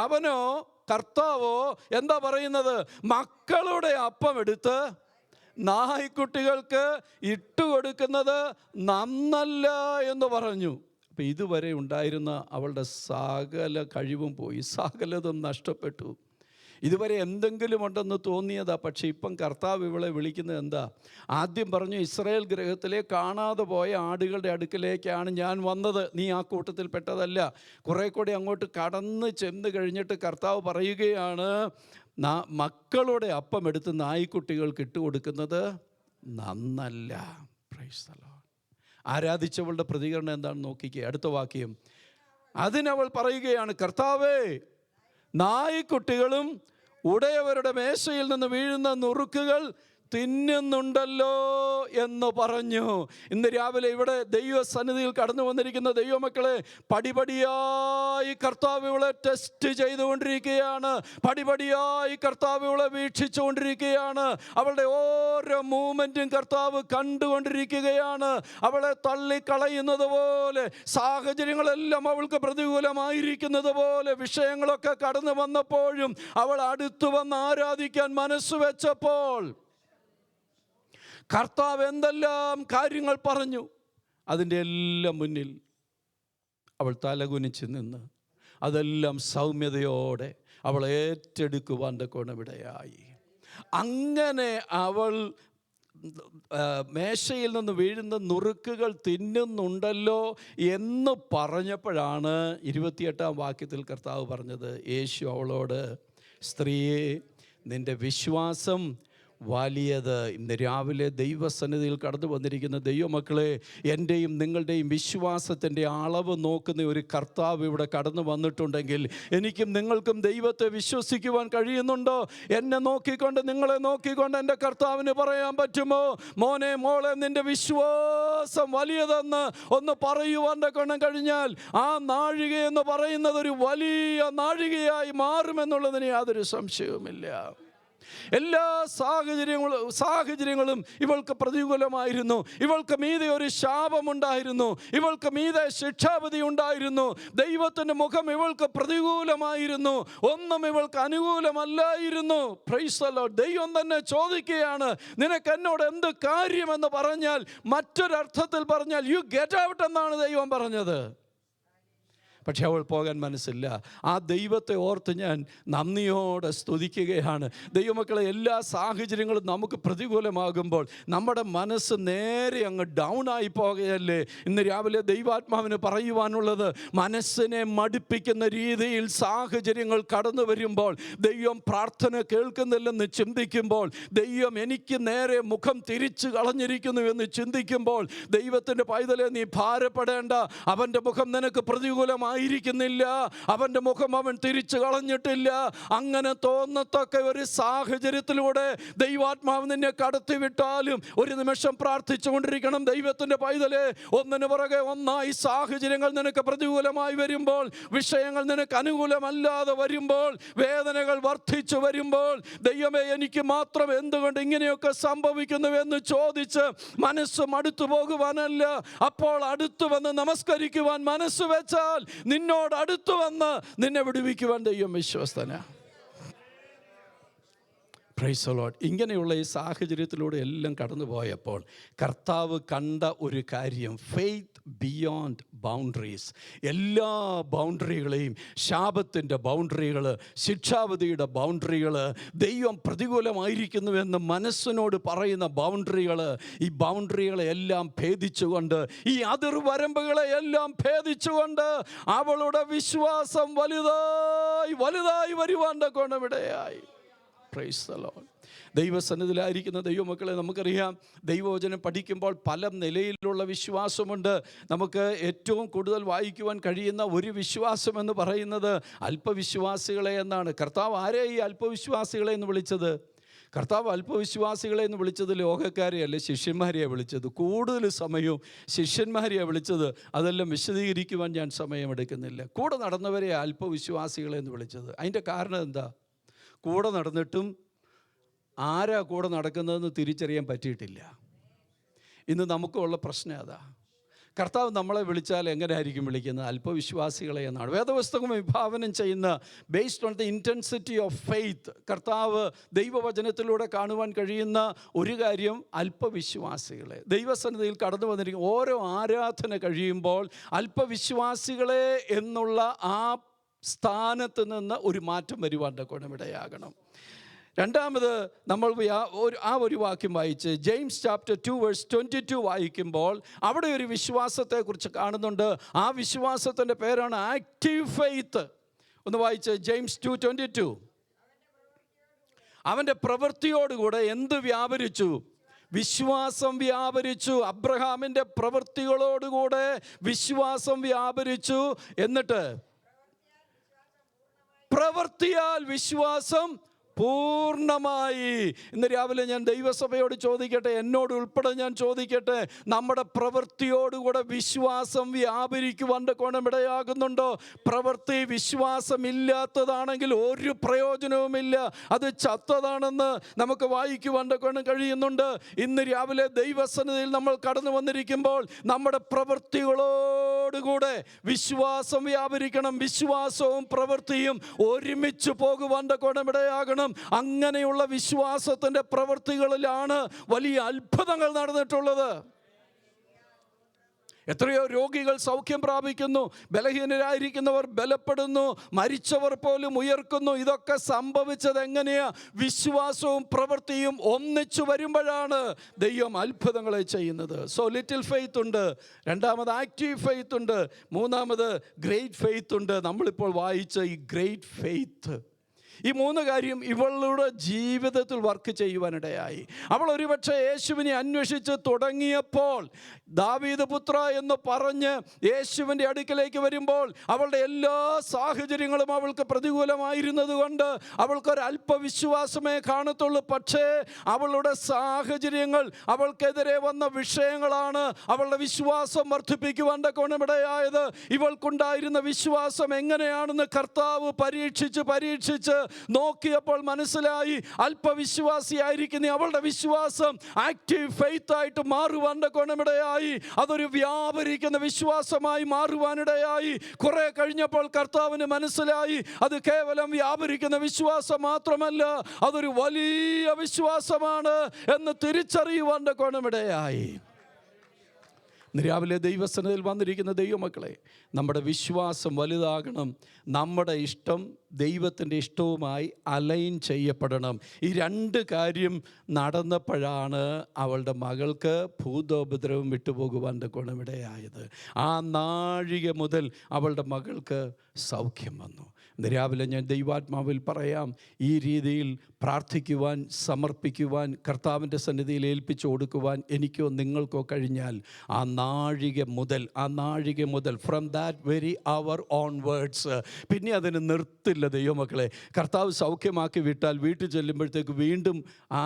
അവനോ കർത്താവോ എന്താ പറയുന്നത്? മക്കളുടെ അപ്പം എടുത്ത് നായ്ക്കുട്ടികൾക്ക് ഇട്ടുകൊടുക്കുന്നത് നന്നല്ല എന്ന് പറഞ്ഞു. അപ്പം ഇതുവരെ ഉണ്ടായിരുന്ന അവളുടെ സകല കഴിവും പോയി, സകലതും നഷ്ടപ്പെട്ടു. ഇതുവരെ എന്തെങ്കിലും ഉണ്ടെന്ന് തോന്നിയതാ. പക്ഷേ ഇപ്പം കർത്താവ് ഇവളെ വിളിക്കുന്നത് എന്താ? ആദ്യം പറഞ്ഞു, ഇസ്രായേൽ ഗൃഹത്തിലെ കാണാതെ പോയ ആടുകളുടെ അടുക്കലേക്കാണ് ഞാൻ വന്നത്, നീ ആ കൂട്ടത്തിൽ പെട്ടതല്ല. കുറേ കൂടി അങ്ങോട്ട് കടന്ന് ചെന്ന് കഴിഞ്ഞിട്ട് കർത്താവ് പറയുകയാണ്, മക്കളുടെ അപ്പം എടുത്ത് നായ്ക്കുട്ടികൾക്ക് ഇട്ടുകൊടുക്കുന്നത് നന്നല്ല. Price the Lord. ആരാധിച്ചവളുടെ പ്രതികരണം എന്താണെന്ന് നോക്കിക്കേ. അടുത്ത വാക്യം, അതിനവൾ പറയുകയാണ്, കർത്താവേ, നായ്ക്കുട്ടികളും ഉടയവരുടെ മേശയിൽ നിന്ന് വീഴുന്ന നുറുക്കുകൾ തിന്നുന്നുണ്ടല്ലോ എന്ന് പറഞ്ഞു. ഇന്ന് രാവിലെ ഇവിടെ ദൈവസന്നിധിയിൽ കടന്നു വന്നിരിക്കുന്ന ദൈവമക്കളെ, പടിപടിയായി കർത്താവ് ഇവളെ ടെസ്റ്റ് ചെയ്തുകൊണ്ടിരിക്കുകയാണ്. പടിപടിയായി കർത്താവ് ഇവളെ വീക്ഷിച്ചുകൊണ്ടിരിക്കുകയാണ്. അവളുടെ ഓരോ മൂവ്മെൻറ്റും കർത്താവ് കണ്ടുകൊണ്ടിരിക്കുകയാണ്. അവളെ തള്ളിക്കളയുന്നത് പോലെ, സാഹചര്യങ്ങളെല്ലാം അവൾക്ക് പ്രതികൂലമായിരിക്കുന്നത് പോലെ വിഷയങ്ങളൊക്കെ കടന്നു വന്നപ്പോഴും അവൾ അടുത്തു വന്ന് ആരാധിക്കാൻ മനസ്സ് വെച്ചപ്പോൾ കർത്താവ് എന്തെല്ലാം കാര്യങ്ങൾ പറഞ്ഞു, അതിൻ്റെ എല്ലാം മുന്നിൽ അവൾ തലകുനിച്ച് നിന്ന് അതെല്ലാം സൗമ്യതയോടെ അവൾ ഏറ്റെടുക്കുവാൻ കോണമിടയായി. അങ്ങനെ അവൾ മേശയിൽ നിന്ന് വീഴുന്ന നുറുക്കുകൾ തിന്നുന്നുണ്ടല്ലോ എന്ന് പറഞ്ഞപ്പോഴാണ് 28-ാം വാക്യത്തിൽ കർത്താവ് പറഞ്ഞത്, യേശു അവളോട്, സ്ത്രീയെ, നിൻ്റെ വിശ്വാസം വലിയത്. ഇന്ന് രാവിലെ ദൈവസന്നിധിയിൽ കടന്നു വന്നിരിക്കുന്ന ദൈവമക്കളെ, എൻ്റെയും നിങ്ങളുടെയും വിശ്വാസത്തിൻ്റെ അളവ് നോക്കുന്ന ഒരു കർത്താവ് ഇവിടെ കടന്നു വന്നിട്ടുണ്ടെങ്കിൽ എനിക്കും നിങ്ങൾക്കും ദൈവത്തെ വിശ്വസിക്കുവാൻ കഴിയുന്നുണ്ടോ? എന്നെ നോക്കിക്കൊണ്ട്, നിങ്ങളെ നോക്കിക്കൊണ്ട് എൻ്റെ കർത്താവിന് പറയാൻ പറ്റുമോ, മോനെ, മോളെ, നിൻ്റെ വിശ്വാസം വലിയതെന്ന് ഒന്ന് പറയുവാൻ കൊണ്ടും കഴിഞ്ഞാൽ ആ നാഴിക എന്ന് പറയുന്നത് ഒരു വലിയ നാഴികയായി മാറുമെന്നുള്ളതിന് യാതൊരു സംശയവുമില്ല. എല്ലാ സാഹചര്യങ്ങളും ഇവൾക്ക് പ്രതികൂലമായിരുന്നു. ഇവൾക്ക് മീതെ ഒരു ശാപമുണ്ടായിരുന്നു. ഇവൾക്ക് മീതെ ശിക്ഷാവിധി ഉണ്ടായിരുന്നു. ദൈവത്തിൻ്റെ മുഖം ഇവൾക്ക് പ്രതികൂലമായിരുന്നു. ഒന്നും ഇവൾക്ക് അനുകൂലമല്ലായിരുന്നു. Price the Lord. ദൈവം തന്നെ ചോദിക്കുകയാണ്, നിനക്ക് എന്നോട് എന്ത് കാര്യമെന്ന് പറഞ്ഞാൽ, മറ്റൊരർത്ഥത്തിൽ പറഞ്ഞാൽ യു ഗെറ്റ് ഔട്ട് എന്നാണ് ദൈവം പറഞ്ഞത്. പക്ഷെ അവൾ പോകാൻ മനസ്സില്ല. ആ ദൈവത്തെ ഓർത്ത് ഞാൻ നന്ദിയോടെ സ്തുതിക്കുകയാണ്. ദൈവമക്കളെ, എല്ലാ സാഹചര്യങ്ങളും നമുക്ക് പ്രതികൂലമാകുമ്പോൾ നമ്മുടെ മനസ്സ് നേരെ അങ്ങ് ഡൗൺ ആയി പോകുകയല്ലേ? ഇന്ന് രാവിലെ ദൈവാത്മാവിന് പറയുവാനുള്ളത്, മനസ്സിനെ മടുപ്പിക്കുന്ന രീതിയിൽ സാഹചര്യങ്ങൾ കടന്നു വരുമ്പോൾ, ദൈവം പ്രാർത്ഥന കേൾക്കുന്നില്ലെന്ന് ചിന്തിക്കുമ്പോൾ, ദൈവം എനിക്ക് നേരെ മുഖം തിരിച്ചു കളഞ്ഞിരിക്കുന്നു എന്ന് ചിന്തിക്കുമ്പോൾ, ദൈവത്തിൻ്റെ പൈതലെ, നീ ഭാരപ്പെടേണ്ട. അവൻ്റെ മുഖം നിനക്ക് പ്രതികൂലമായി ിരിക്കുന്നില്ല. അവൻ്റെ മുഖം അവൻ തിരിച്ചു കളഞ്ഞിട്ടില്ല. അങ്ങനെ തോന്നത്തക്ക ഒരു സാഹചര്യത്തിലൂടെ ദൈവാത്മാവ് നിന്നെ കടത്തിവിട്ടാലും ഒരു നിമിഷം പ്രാർത്ഥിച്ചുകൊണ്ടിരിക്കണം. ദൈവത്തിൻ്റെ പൈതലെ, ഒന്നിനു പുറകെ ഒന്നായി സാഹചര്യങ്ങൾ നിനക്ക് പ്രതികൂലമായി വരുമ്പോൾ, വിഷയങ്ങൾ നിനക്ക് അനുകൂലമല്ലാതെ വരുമ്പോൾ, വേദനകൾ വർദ്ധിച്ചു വരുമ്പോൾ, ദൈവമേ, എനിക്ക് മാത്രം എന്തുകൊണ്ട് ഇങ്ങനെയൊക്കെ സംഭവിക്കുന്നുവെന്ന് ചോദിച്ച് മനസ്സ് മടുത്തു പോകുവാനല്ല, അപ്പോൾ അടുത്തു വന്ന് നമസ്കരിക്കുവാൻ മനസ്സ് വെച്ചാൽ നിന്നോട് അടുത്തു വന്ന് നിന്നെ വിടുവിക്കുവാൻ ദൈവം വിശ്വസ്തനാ. Price the Lord. ഇങ്ങനെയുള്ള ഈ സാഹചര്യത്തിലൂടെ എല്ലാം കടന്നു പോയപ്പോൾ കർത്താവ് കണ്ട ഒരു കാര്യം, ഫെയ്ത്ത് ബിയോണ്ട് ബൗണ്ടറീസ്. എല്ലാ ബൗണ്ടറികളെയും, ശാപത്തിൻ്റെ ബൗണ്ടറികൾ, ശിക്ഷാവിധിയുടെ ബൗണ്ടറികൾ, ദൈവം പ്രതികൂലമായിരിക്കുന്നുവെന്ന് മനസ്സിനോട് പറയുന്ന ബൗണ്ടറികൾ, ഈ ബൗണ്ടറികളെല്ലാം ഭേദിച്ചുകൊണ്ട്, ഈ അതിർവരമ്പുകളെ എല്ലാം ഭേദിച്ചുകൊണ്ട് അവളുടെ വിശ്വാസം വലുതായി വലുതായി വരുവാൻ കോണമിടയായി. Praise the Lord. ദൈവസന്നിധിയിലായിരിക്കുന്ന ദൈവമക്കളെ, നമുക്കറിയാം, ദൈവവചനം പഠിക്കുമ്പോൾ പല നിലയിലുള്ള വിശ്വാസമുണ്ട്. നമുക്ക് ഏറ്റവും കൂടുതൽ വായിക്കുവാൻ കഴിയുന്ന ഒരു വിശ്വാസം എന്ന് പറയുന്നത് അല്പവിശ്വാസികളെ എന്നാണ്. കർത്താവ് ആരെ ഈ അല്പവിശ്വാസികളെ എന്ന് വിളിച്ചത്? കർത്താവ് അല്പവിശ്വാസികളെ എന്ന് വിളിച്ചത് ലോകക്കാരെയല്ല, ശിഷ്യന്മാരെയാണ് വിളിച്ചത്. കൂടുതൽ സമയവും ശിഷ്യന്മാരെയാണ് വിളിച്ചത്. അതെല്ലാം വിശദീകരിക്കുവാൻ ഞാൻ സമയമെടുക്കുന്നില്ല. കൂടെ നടന്നവരെ അല്പവിശ്വാസികളെ എന്ന് വിളിച്ചത്. അതിൻ്റെ കാരണം എന്താ? കൂടെ നടന്നിട്ടും ആരാ കൂടെ നടക്കുന്നതെന്ന് തിരിച്ചറിയാൻ പറ്റിയിട്ടില്ല. ഇന്ന് നമുക്കുള്ള പ്രശ്നം അതാ. കർത്താവ് നമ്മളെ വിളിച്ചാൽ എങ്ങനെയായിരിക്കും വിളിക്കുന്നത്? അല്പവിശ്വാസികളെ എന്നാണ് വേദപുസ്തകം വിഭാവനം ചെയ്യുന്ന. Based on the intensity of faith, കർത്താവ് ദൈവവചനത്തിലൂടെ കാണുവാൻ കഴിയുന്ന ഒരു കാര്യം, അല്പവിശ്വാസികളെ. ദൈവസന്നിധിയിൽ കടന്നു വന്നിരിക്കും ഓരോ ആരാധന കഴിയുമ്പോൾ അല്പവിശ്വാസികളെ എന്നുള്ള ആ സ്ഥാനത്ത് നിന്ന് ഒരു മാറ്റം വരുവാൻ ഗുണമിടയാകണം. രണ്ടാമത് നമ്മൾ ആ ഒരു വാക്യം വായിച്ച് ജെയിംസ് ചാപ്റ്റർ 2:22 വായിക്കുമ്പോൾ അവിടെ ഒരു വിശ്വാസത്തെക്കുറിച്ച് കാണുന്നുണ്ട്. ആ വിശ്വാസത്തിൻ്റെ പേരാണ് ആക്റ്റീവ് ഫെയ്ത്ത്. ഒന്ന് വായിച്ച് ജെയിംസ് 2:22. അവൻ്റെ പ്രവൃത്തിയോടുകൂടെ എന്ത് വ്യാപരിച്ചു? വിശ്വാസം വ്യാപരിച്ചു. അബ്രഹാമിൻ്റെ പ്രവൃത്തികളോടുകൂടെ വിശ്വാസം വ്യാപരിച്ചു. എന്നിട്ട് പ്രവൃത്തിയാൽ വിശ്വാസം പൂർണ്ണമായി. ഇന്ന് രാവിലെ ഞാൻ ദൈവസഭയോട് ചോദിക്കട്ടെ, എന്നോട് ഉൾപ്പെടെ ഞാൻ ചോദിക്കട്ടെ, നമ്മുടെ പ്രവൃത്തിയോടുകൂടെ വിശ്വാസം വ്യാപരിക്കുവാൻ കോണം ഇടയാകുന്നുണ്ടോ? പ്രവൃത്തി വിശ്വാസമില്ലാത്തതാണെങ്കിൽ ഒരു പ്രയോജനവുമില്ല, അത് ചത്തതാണെന്ന് നമുക്ക് വായിക്കുവാൻ കോണം കഴിയുന്നുണ്ട്. ഇന്ന് രാവിലെ ദൈവസന്നിധിയിൽ നമ്മൾ കടന്നു വന്നിരിക്കുമ്പോൾ നമ്മുടെ പ്രവൃത്തികളോടുകൂടെ വിശ്വാസം വ്യാപരിക്കണം. വിശ്വാസവും പ്രവൃത്തിയും ഒരുമിച്ച് പോകുവാൻ കോണം ഇടയാകണം. അങ്ങനെയുള്ള വിശ്വാസത്തിൻ്റെ പ്രവൃത്തികളിലാണ് വലിയ അത്ഭുതങ്ങൾ നടന്നിട്ടുള്ളത്. എത്രയോ രോഗികൾ സൗഖ്യം പ്രാപിക്കുന്നു, ബലഹീനരായിരിക്കുന്നവർ ബലപ്പെടുന്നു, മരിച്ചവർ പോലും ഉയർക്കുന്നു. ഇതൊക്കെ സംഭവിച്ചത് എങ്ങനെയാ? വിശ്വാസവും പ്രവൃത്തിയും ഒന്നിച്ചു വരുമ്പോഴാണ് ദൈവം അത്ഭുതങ്ങളെ ചെയ്യുന്നത്. സോ ലിറ്റിൽ ഫെയ്ത്ത് ഉണ്ട്, രണ്ടാമത് ആക്റ്റീവ് ഫെയ്ത്ത് ഉണ്ട്, മൂന്നാമത് ഗ്രേറ്റ് ഫെയ്ത്ത് ഉണ്ട്. നമ്മളിപ്പോൾ വായിച്ച ഈ ഗ്രേറ്റ് ഫെയ്ത്ത്, ഈ മൂന്ന് കാര്യം ഇവളുടെ ജീവിതത്തിൽ വർക്ക് ചെയ്യുവാനിടയായി. അവൾ ഒരുപക്ഷെ യേശുവിനെ അന്വേഷിച്ച് തുടങ്ങിയപ്പോൾ, ദാവീദ് പുത്ര എന്ന് പറഞ്ഞ് യേശുവിൻ്റെ അടുക്കലേക്ക് വരുമ്പോൾ അവളുടെ എല്ലാ സാഹചര്യങ്ങളും അവൾക്ക് പ്രതികൂലമായിരുന്നത് കൊണ്ട് അവൾക്കൊരല്പവിശ്വാസമേ കാണത്തുള്ളൂ. പക്ഷേ അവളുടെ സാഹചര്യങ്ങൾ, അവൾക്കെതിരെ വന്ന വിഷയങ്ങളാണ് അവളുടെ വിശ്വാസം വർദ്ധിപ്പിക്കുവാൻ കോണമിടയായത്. ഇവൾക്കുണ്ടായിരുന്ന വിശ്വാസം എങ്ങനെയാണെന്ന് കർത്താവ് പരീക്ഷിച്ച് നോക്കിയപ്പോൾ മനസ്സിലായി, അല്പവിശ്വാസിയായിരിക്കുന്ന അവളുടെ വിശ്വാസം ആക്റ്റീവ് ഫെയ്ത്ത് ആയിട്ട് മാറുവാൻ കോണമിടയായി. അതൊരു വ്യാപരിക്കുന്ന വിശ്വാസമായി മാറുവാനിടയായി. കുറെ കഴിഞ്ഞപ്പോൾ കർത്താവിന് മനസ്സിലായി, അത് കേവലം വ്യാപരിക്കുന്ന വിശ്വാസം മാത്രമല്ല, അതൊരു വലിയ വിശ്വാസമാണ് എന്ന് തിരിച്ചറിയുവാൻ കോണമിടയായി. രാവിലെ ദൈവസന്നിധിയിൽ വന്നിരിക്കുന്ന ദൈവമക്കളെ, നമ്മുടെ വിശ്വാസം വലുതാകണം. നമ്മുടെ ഇഷ്ടം ദൈവത്തിൻ്റെ ഇഷ്ടവുമായി അലൈൻ ചെയ്യപ്പെടണം. ഈ രണ്ട് കാര്യം നടന്നപ്പോഴാണ് അവളുടെ മകൾക്ക് ഭൂതോപദ്രവം വിട്ടുപോകുവാൻ ഗുണമിടയായത്. ആ നാഴിക മുതൽ അവളുടെ മകൾക്ക് സൗഖ്യം വന്നു. ഇന്ന് രാവിലെ ഞാൻ ദൈവാത്മാവിൽ പറയാം, ഈ രീതിയിൽ പ്രാർത്ഥിക്കുവാൻ, സമർപ്പിക്കുവാൻ, കർത്താവിൻ്റെ സന്നിധിയിൽ ഏൽപ്പിച്ചു കൊടുക്കുവാൻ എനിക്കോ നിങ്ങൾക്കോ കഴിഞ്ഞാൽ ആ നാഴിക മുതൽ from that very hour onwards പിന്നെ അതിന് നിർത്തില്ല ദൈവമക്കളെ. കർത്താവ് സൗഖ്യമാക്കി വിട്ടാൽ വീട്ടിൽ ചെല്ലുമ്പോഴത്തേക്ക് വീണ്ടും ആ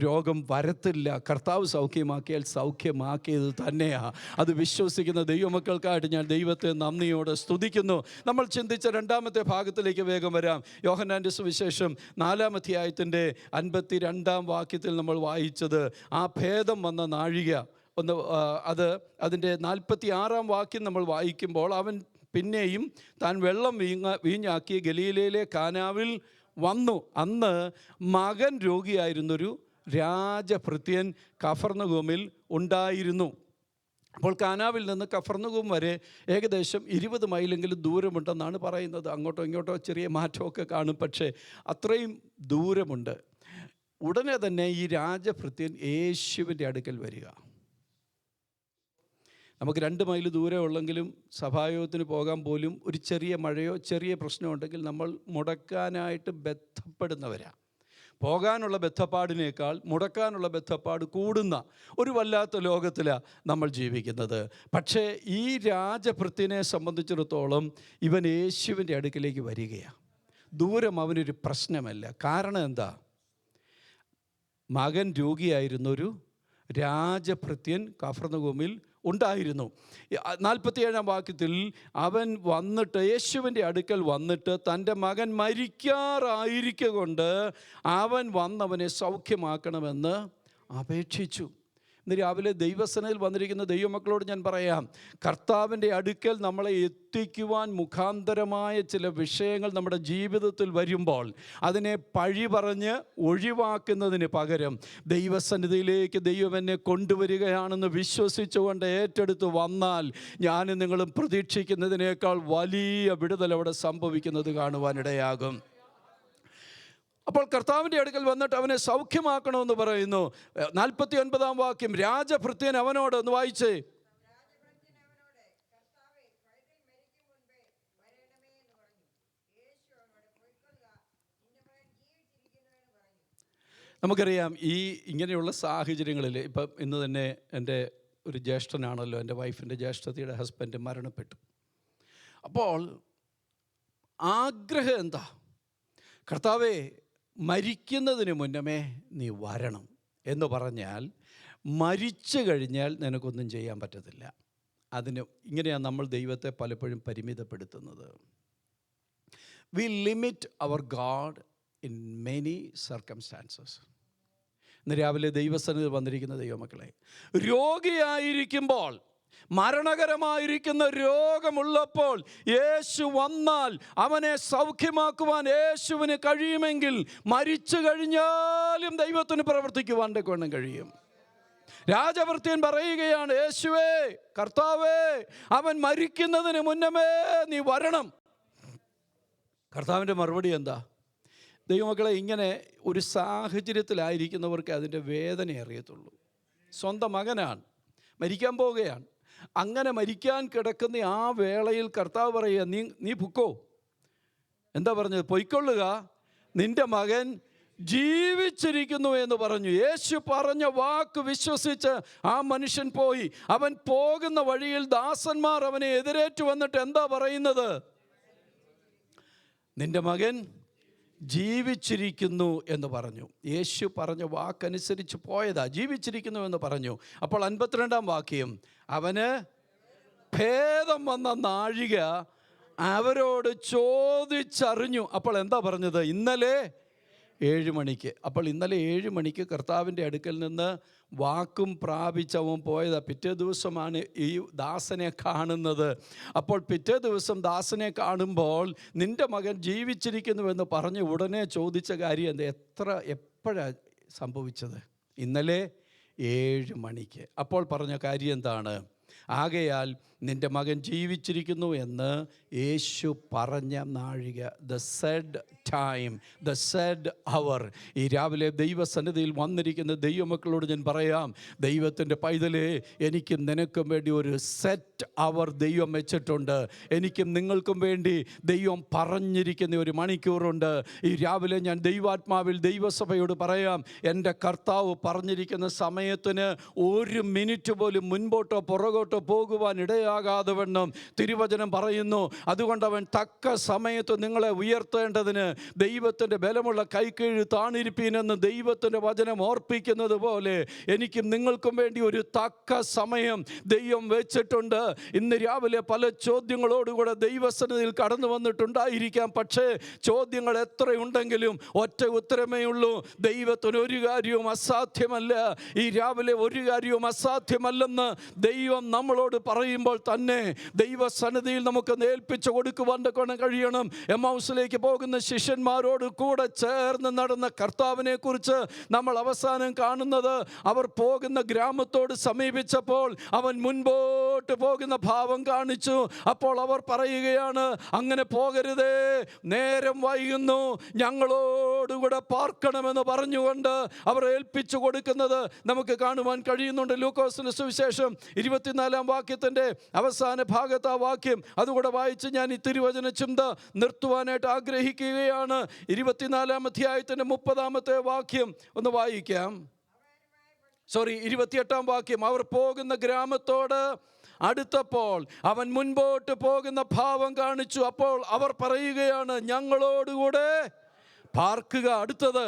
രോഗം വരത്തില്ല. കർത്താവ് സൗഖ്യമാക്കിയാൽ സൗഖ്യമാക്കിയത് തന്നെയാണ്. അത് വിശ്വസിക്കുന്ന ദൈവമക്കൾക്കായിട്ട് ഞാൻ ദൈവത്തെ നന്ദിയോടെ സ്തുതിക്കുന്നു. നമ്മൾ ചിന്തിച്ച രണ്ടാമത്തെ ഭാഗത്തിലേക്ക് വേഗം വരാം. യോഹന്നാൻ്റെ സുവിശേഷം 4-ാം അധ്യായത്തിൻ്റെ 52-ാം വാക്യത്തിൽ നമ്മൾ വായിച്ചത് ആ ഭേദം വന്ന നാഴിക ഒന്ന്, അതിൻ്റെ 46-ാം വാക്യം നമ്മൾ വായിക്കുമ്പോൾ, അവൻ പിന്നെയും താൻ വെള്ളം വീഞ്ഞാക്കി ഗലീലയിലെ കാനാവിൽ വന്നു. അന്ന് മകൻ രോഗിയായിരുന്നൊരു രാജഭൃത്യൻ കഫർന്നഹൂമിൽ ഉണ്ടായിരുന്നു. അപ്പോൾ കാനാവിൽ നിന്ന് കഫർന്നഹൂം വരെ ഏകദേശം 20 മൈലെങ്കിലും ദൂരമുണ്ടെന്നാണ് പറയുന്നത്. അങ്ങോട്ടോ ഇങ്ങോട്ടോ ചെറിയ മാറ്റമൊക്കെ കാണും, പക്ഷേ അത്രയും ദൂരമുണ്ട്. ഉടനെ തന്നെ ഈ രാജഭൃത്യൻ യേശുവിൻ്റെ അടുക്കൽ വരിക. നമുക്ക് 2 മൈൽ ദൂരം ഉള്ളെങ്കിലും സഭായോഗത്തിന് പോകാൻ പോലും ഒരു ചെറിയ മഴയോ ചെറിയ പ്രശ്നമോ ഉണ്ടെങ്കിൽ നമ്മൾ മുടക്കാനായിട്ട് ബന്ധപ്പെടുന്നവരാണ്. പോകാനുള്ള ബന്ധപ്പാടിനേക്കാൾ മുടക്കാനുള്ള ബന്ധപ്പാട് കൂടുന്ന ഒരു വല്ലാത്ത ലോകത്തിലാണ് നമ്മൾ ജീവിക്കുന്നത്. പക്ഷേ ഈ രാജഭൃത്യനെ സംബന്ധിച്ചിടത്തോളം ഇവൻ യേശുവിൻ്റെ അടുക്കിലേക്ക് വരികയാണ്. ദൂരം അവനൊരു പ്രശ്നമല്ല. കാരണം എന്താ? മകൻ രോഗിയായിരുന്നൊരു രാജഭൃത്യൻ കഫർന്നഹൂമിൽ ഉണ്ടായിരുന്നു. 47-ാം വാക്യത്തിൽ അവൻ വന്നിട്ട്, യേശുവിൻ്റെ അടുക്കൽ വന്നിട്ട്, തൻ്റെ മകൻ മരിക്കാറായിരിക്കൊണ്ട് അവൻ വന്നവനെ സൗഖ്യമാക്കണമെന്ന് അപേക്ഷിച്ചു. ഇന്ന് രാവിലെ ദൈവസനയിൽ വന്നിരിക്കുന്ന ദൈവമക്കളോട് ഞാൻ പറയാം, കർത്താവിൻ്റെ അടുക്കൽ നമ്മളെ എത്തിക്കുവാൻ മുഖാന്തരമായ ചില വിഷയങ്ങൾ നമ്മുടെ ജീവിതത്തിൽ വരുമ്പോൾ അതിനെ പഴി പറഞ്ഞ് ഒഴിവാക്കുന്നതിന് പകരം ദൈവസന്നിധിയിലേക്ക് ദൈവം എന്നെ കൊണ്ടുവരികയാണെന്ന് വിശ്വസിച്ചുകൊണ്ട് ഏറ്റെടുത്ത് വന്നാൽ ഞാനും നിങ്ങളും പ്രതീക്ഷിക്കുന്നതിനേക്കാൾ വലിയ വിടുതൽ അവിടെ സംഭവിക്കുന്നത് കാണുവാനിടയാകും. അപ്പോൾ കർത്താവിൻ്റെ അടുക്കൽ വന്നിട്ട് അവനെ സൗഖ്യമാക്കണമെന്ന് പറയുന്നു. 49-ാം വാക്യം, രാജഭൃത്യൻ അവനോട്, ഒന്ന് വായിച്ചേ. നമുക്കറിയാം ഈ ഇങ്ങനെയുള്ള സാഹചര്യങ്ങളിൽ ഇപ്പം ഇന്ന് തന്നെ എൻ്റെ ഒരു ജ്യേഷ്ഠനാണല്ലോ, എൻ്റെ വൈഫിൻ്റെ ജ്യേഷ്ഠത്തിയുടെ ഹസ്ബൻഡ് മരണപ്പെട്ടു. അപ്പോൾ ആഗ്രഹം എന്താ? കർത്താവേ, മരിക്കുന്നതിന് മുന്നമേ നീ വരണം എന്ന് പറഞ്ഞാൽ മരിച്ചു കഴിഞ്ഞാൽ നിനക്കൊന്നും ചെയ്യാൻ പറ്റത്തില്ല. അതിന് ഇങ്ങനെയാണ് നമ്മൾ ദൈവത്തെ പലപ്പോഴും പരിമിതപ്പെടുത്തുന്നത്. We limit our God in many circumstances. ഇന്ന് രാവിലെ ദൈവസന്നിധിയിൽ വന്നിരിക്കുന്ന ദൈവമക്കളെ, രോഗിയായിരിക്കുമ്പോൾ, മരണകരമായിരിക്കുന്ന രോഗമുള്ളപ്പോൾ യേശു വന്നാൽ അവനെ സൗഖ്യമാക്കുവാൻ യേശുവിന് കഴിയുമെങ്കിൽ മരിച്ചു കഴിഞ്ഞാലും ദൈവത്തിന് പ്രവർത്തിക്കുവാൻ കൊണ്ടും കഴിയും. രാജഭൃത്യൻ പറയുകയാണ്, യേശുവേ, കർത്താവേ, അവൻ മരിക്കുന്നതിന് മുന്നമേ നീ വരണം. കർത്താവിൻ്റെ മറുപടി എന്താ? ദൈവമക്കളെ, ഇങ്ങനെ ഒരു സാഹചര്യത്തിലായിരിക്കുന്നവർക്ക് അതിൻ്റെ വേദന അറിയത്തുള്ളൂ. സ്വന്തം മകനാണ്, മരിക്കാൻ പോവുകയാണ്. അങ്ങനെ മരിക്കാൻ കിടക്കുന്ന ആ വേളയിൽ കർത്താവ് പറയുക, നീ പൊക്കോ. എന്താ പറഞ്ഞത്? പൊയ്ക്കൊള്ളുക, നിൻ്റെ മകൻ ജീവിച്ചിരിക്കുന്നു എന്ന് പറഞ്ഞു. യേശു പറഞ്ഞ വാക്ക് വിശ്വസിച്ച് ആ മനുഷ്യൻ പോയി. അവൻ പോകുന്ന വഴിയിൽ ദാസന്മാർ അവനെ എതിരേറ്റു വന്നിട്ട് എന്താ പറയുന്നത്? നിൻ്റെ മകൻ ജീവിച്ചിരിക്കുന്നു എന്ന് പറഞ്ഞു. യേശു പറഞ്ഞ വാക്കനുസരിച്ച് പോയതാ, ജീവിച്ചിരിക്കുന്നു എന്ന് പറഞ്ഞു. അപ്പോൾ 52-ാം വാക്യം, അവന് ഭേദം വന്ന നാഴിക അവരോട് ചോദിച്ചറിഞ്ഞു. അപ്പോൾ എന്താ പറഞ്ഞത്? ഇന്നലെ 7 മണിക്ക്. അപ്പോൾ ഇന്നലെ 7 മണിക്ക് കർത്താവിൻ്റെ അടുക്കൽ നിന്ന് വാക്കും പ്രാപിച്ചവൻ പോയതാ. പിറ്റേ ദിവസമാണ് ഈ ദാസനെ കാണുന്നത്. അപ്പോൾ പിറ്റേ ദിവസം ദാസനെ കാണുമ്പോൾ നിൻ്റെ മകൻ ജീവിച്ചിരിക്കുന്നുവെന്ന് പറഞ്ഞ് ഉടനെ ചോദിച്ച കാര്യം എന്താ? എപ്പോഴാണ് സംഭവിച്ചത്? ഇന്നലെ 7 മണിക്ക്. അപ്പോൾ പറഞ്ഞ കാര്യം എന്താണ്? ആകയാൽ നിൻ്റെ മകൻ ജീവിച്ചിരിക്കുന്നു എന്ന് യേശു പറഞ്ഞ നാഴിക, the set time, the set hour. ഈ രാവിലെ ദൈവസന്നിധിയിൽ വന്നിരിക്കുന്ന ദൈവമക്കളോട് ഞാൻ പറയാം, ദൈവത്തിൻ്റെ പൈതലേ, എനിക്കും നിനക്കും വേണ്ടി ഒരു സെറ്റ് അവർ ദൈവം വെച്ചിട്ടുണ്ട്. എനിക്കും നിങ്ങൾക്കും വേണ്ടി ദൈവം പറഞ്ഞിരിക്കുന്ന ഒരു മണിക്കൂറുണ്ട്. ഈ രാവിലെ ഞാൻ ദൈവാത്മാവിൽ ദൈവസഭയോട് പറയാം, എൻ്റെ കർത്താവ് പറഞ്ഞിരിക്കുന്ന സമയത്തിന് 1 മിനിറ്റ് പോലും മുൻപോട്ടോ പുറകോട്ടോ പോകുവാൻ ഇടയാകാതെ വണ്ണം തിരുവചനം പറയുന്നു. അതുകൊണ്ട് അവൻ തക്ക സമയത്ത് നിങ്ങളെ ഉയർത്തേണ്ടതിന് ദൈവത്തിൻ്റെ ബലമുള്ള കൈക്കീഴ് താണിരിപ്പീനെന്ന് ദൈവത്തിൻ്റെ വചനം ഓർപ്പിക്കുന്നത് പോലെ എനിക്കും നിങ്ങൾക്കും വേണ്ടി ഒരു തക്ക സമയം ദൈവം വെച്ചിട്ടുണ്ട്. ഇന്ന് രാവിലെ പല ചോദ്യങ്ങളോടുകൂടെ ദൈവസന്നിധിയിൽ കടന്നു വന്നിട്ടുണ്ടായിരിക്കാം. പക്ഷേ ചോദ്യങ്ങൾ എത്രയുണ്ടെങ്കിലും ഒറ്റ ഉത്തരമേ ഉള്ളൂ: ദൈവത്തിന് ഒരു കാര്യവും അസാധ്യമല്ല. ഈ രാവിലെ ഒരു കാര്യവും അസാധ്യമല്ലെന്ന് ദൈവം നമ്മളോട് പറയുമ്പോൾ തന്നെ ദൈവസന്നിധിയിൽ നമുക്ക് ഏൽപ്പിച്ചു കൊടുക്കുവാൻ കഴിയണം. എമ്മൗസിലേക്ക് പോകുന്ന ശിഷ്യന്മാരോട് കൂടെ ചേർന്ന് നടന്ന കർത്താവിനെ കുറിച്ച് നമ്മൾ അവസാനം കാണുന്നത്, അവർ പോകുന്ന ഗ്രാമത്തോട് സമീപിച്ചപ്പോൾ അവൻ മുൻപോട്ട് പോകുന്ന ഭാവം കാണിച്ചു. അപ്പോൾ അവർ പറയുകയാണ്, അങ്ങനെ പോകരുതേ, നേരം വൈകുന്നു, ഞങ്ങളോടുകൂടെ പാർക്കണമെന്ന് പറഞ്ഞുകൊണ്ട് അവർ ഏൽപ്പിച്ചു കൊടുക്കുന്നത് നമുക്ക് കാണുവാൻ കഴിയുന്നുണ്ട്. ലൂക്കോസിന്റെ സുവിശേഷം 24-ാം വാക്യത്തിൻ്റെ അവസാന ഭാഗത്ത് ആ വാക്യം അതുകൂടെ വായിച്ച് ഞാൻ ഈ തിരുവചന ചിന്ത നിർത്തുവാനായിട്ട് ആഗ്രഹിക്കുകയാണ്. 24-ാം അധ്യായത്തിൻ്റെ 30-ാമത്തെ വാക്യം ഒന്ന് വായിക്കാം. 28-ാം വാക്യം. അവർ പോകുന്ന ഗ്രാമത്തോട് അടുത്തപ്പോൾ അവൻ മുൻപോട്ട് പോകുന്ന ഭാവം കാണിച്ചു. അപ്പോൾ അവർ പറയുകയാണ്, ഞങ്ങളോടുകൂടെ പാർക്കുക. അടുത്തത്,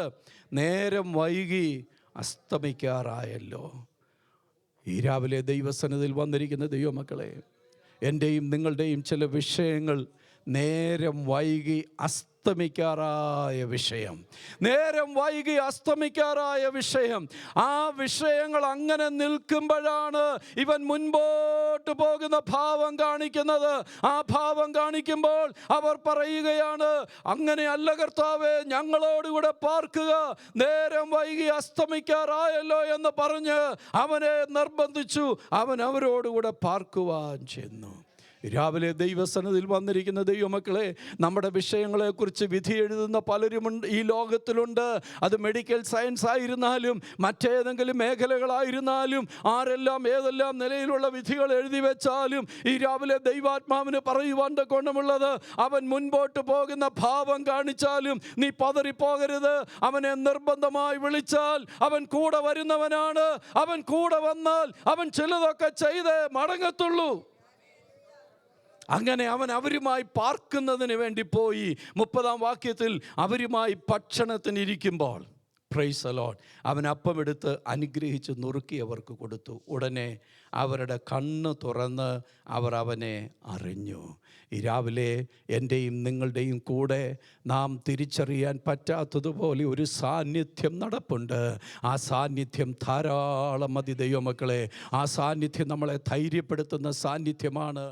നേരം വൈകി അസ്തമിക്കാറായല്ലോ. ഈ രാവിലെ ദൈവസന്നിധിയിൽ വന്നിരിക്കുന്ന ദൈവമക്കളെ, എൻ്റെയും നിങ്ങളുടെയും ചില വിഷയങ്ങൾ നേരം വൈകി അസ്തമിക്കാറായ വിഷയം, നേരം വൈകി അസ്തമിക്കാറായ വിഷയം. ആ വിഷയങ്ങൾ അങ്ങനെ നിൽക്കുമ്പോഴാണ് ഇവൻ മുൻപോട്ട് പോകുന്ന ഭാവം കാണിക്കുന്നത്. ആ ഭാവം കാണിക്കുമ്പോൾ അവർ പറയുകയാണ്, അങ്ങനെയല്ല കർത്താവേ, ഞങ്ങളോടുകൂടെ പാർക്കുക, നേരം വൈകി അസ്തമിക്കാറായല്ലോ എന്ന് പറഞ്ഞ് അവനെ നിർബന്ധിച്ചു. അവൻ അവരോടുകൂടെ പാർക്കുവാൻ ചെന്നു. രാവിലെ ദൈവസന്നിധിയിൽ വന്നിരിക്കുന്ന ദൈവമക്കളെ, നമ്മുടെ വിഷയങ്ങളെക്കുറിച്ച് വിധി എഴുതുന്ന പലരുമുണ്ട് ഈ ലോകത്തിലുണ്ട്. അത് മെഡിക്കൽ സയൻസ് ആയിരുന്നാലും മറ്റേതെങ്കിലും മേഖലകളായിരുന്നാലും ആരെല്ലാം ഏതെല്ലാം നിലയിലുള്ള വിധികൾ എഴുതി വെച്ചാലും ഈ രാവിലെ ദൈവാത്മാവിന് പറയുവാൻ കൊണ്ടുമുള്ളത്, അവൻ മുൻപോട്ട് പോകുന്ന ഭാവം കാണിച്ചാലും നീ പതറിപ്പോകരുത്. അവനെ നിർബന്ധമായി വിളിച്ചാൽ അവൻ കൂടെ വരുന്നവനാണ്. അവൻ കൂടെ വന്നാൽ അവൻ ചിലതൊക്കെ ചെയ്തേ മടങ്ങത്തുള്ളൂ. അങ്ങനെ അവൻ അവരുമായി പാർക്കുന്നതിന് വേണ്ടി പോയി. 30-ാം വാക്യത്തിൽ അവരുമായി ഭക്ഷണത്തിനിരിക്കുമ്പോൾ, പ്രൈസ് ദി ലോർഡ്, അവൻ അപ്പമെടുത്ത് അനുഗ്രഹിച്ച് നുറുക്കി അവർക്ക് കൊടുത്തു. ഉടനെ അവരുടെ കണ്ണ് തുറന്ന് അവർ അവനെ അറിഞ്ഞു. ഈ രാവിലെ എൻ്റെയും നിങ്ങളുടെയും കൂടെ നാം തിരിച്ചറിയാൻ പറ്റാത്തതുപോലെ ഒരു സാന്നിധ്യം നടപ്പുണ്ട്. ആ സാന്നിധ്യം ധാരാളം മതി ദൈവമക്കളെ. ആ സാന്നിധ്യം നമ്മളെ ധൈര്യപ്പെടുത്തുന്ന സാന്നിധ്യമാണ്.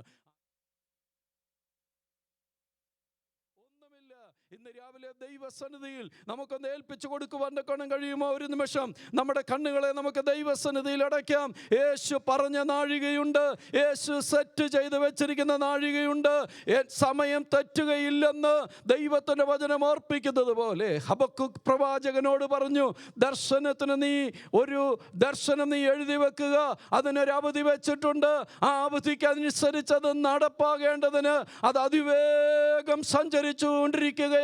ഇന്ന് രാവിലെ ദൈവസന്നിധിയിൽ നമുക്കൊന്ന് ഏൽപ്പിച്ചു കൊടുക്കുവാൻ കഴിയുമോ? ഒരു നിമിഷം നമ്മുടെ കണ്ണുകളെ നമുക്ക് ദൈവസന്നിധിയിൽ അടയ്ക്കാം. യേശു പറഞ്ഞ നാഴികയുണ്ട്, യേശു സെറ്റ് ചെയ്ത് വെച്ചിരിക്കുന്ന നാഴികയുണ്ട്. സമയം തെറ്റുകയില്ലെന്ന് ദൈവത്തിൻ്റെ വചനം ഓർപ്പിക്കുന്നത് പോലെ ഹബക്കൂക്ക് പ്രവാചകനോട് പറഞ്ഞു, ദർശനത്തിന് നീ ഒരു ദർശനം നീ എഴുതി വെക്കുക, അതിനൊരു അവധി വെച്ചിട്ടുണ്ട്. ആ അവധിക്ക് അനുസരിച്ച് അത് നടപ്പാകേണ്ടതിന് അത് അതിവേഗം സഞ്ചരിച്ചുകൊണ്ടിരിക്കുകയാണ്.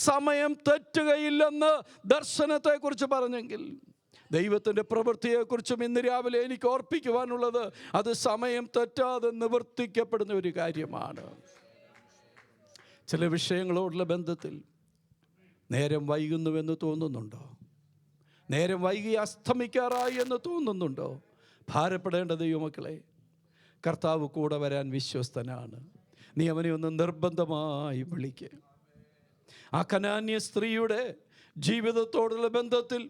സമയം തെറ്റുകയില്ലെന്ന് ദർശനത്തെക്കുറിച്ച് പറഞ്ഞെങ്കിൽ, ദൈവത്തിൻ്റെ പ്രവൃത്തിയെക്കുറിച്ചും ഇന്ന് രാവിലെ എനിക്ക് ഓർപ്പിക്കുവാനുള്ളത്, അത് സമയം തെറ്റാതെ നിവർത്തിക്കപ്പെടുന്ന ഒരു കാര്യമാണ്. ചില വിഷയങ്ങളോടുള്ള ബന്ധത്തിൽ നേരം വൈകുന്നുവെന്ന് തോന്നുന്നുണ്ടോ? നേരം വൈകി അസ്തമിക്കാറായി എന്ന് തോന്നുന്നുണ്ടോ? ഭാരപ്പെടേണ്ട ദൈവമക്കളെ, കർത്താവ് കൂടെ വരാൻ വിശ്വസ്തനാണ്. നീ അവനെ ഒന്ന് നിർബന്ധമായി വിളിക്കുക. ആ കനാന്യ സ്ത്രീയുടെ ജീവിതത്തോടുള്ള ബന്ധത്തിൽ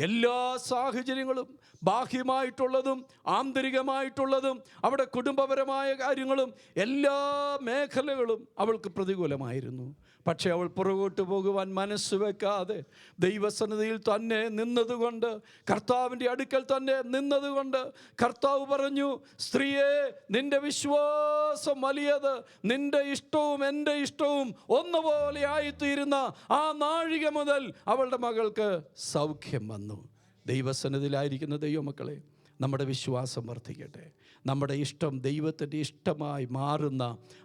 എല്ലാ സാഹചര്യങ്ങളും, ബാഹ്യമായിട്ടുള്ളതും ആന്തരികമായിട്ടുള്ളതും അവിടെ കുടുംബപരമായ കാര്യങ്ങളും എല്ലാ മേഖലകളും അവൾക്ക് പ്രതികൂലമായിരുന്നു. പക്ഷേ അവൾ പുറകോട്ട് പോകുവാൻ മനസ്സ് വെക്കാതെ ദൈവസന്നിധിയിൽ തന്നെ നിന്നതുകൊണ്ട്, കർത്താവിൻ്റെ അടുക്കൽ തന്നെ നിന്നതുകൊണ്ട് കർത്താവ് പറഞ്ഞു, സ്ത്രീയെ, നിന്റെ വിശ്വാസം വലിയത്, നിന്റെ ഇഷ്ടവും എൻ്റെ ഇഷ്ടവും ഒന്നുപോലെ ആയിത്തീരുന്ന ആ നാഴിക മുതൽ അവളുടെ മകൾക്ക് സൗഖ്യം വന്നു. ദൈവസന്നിധിയിലായിരിക്കുന്ന ദൈവമക്കളെ, നമ്മുടെ വിശ്വാസം വർദ്ധിക്കട്ടെ. നമ്മുടെ ഇഷ്ടം ദൈവത്തിൻ്റെ ഇഷ്ടമായി മാറുന്ന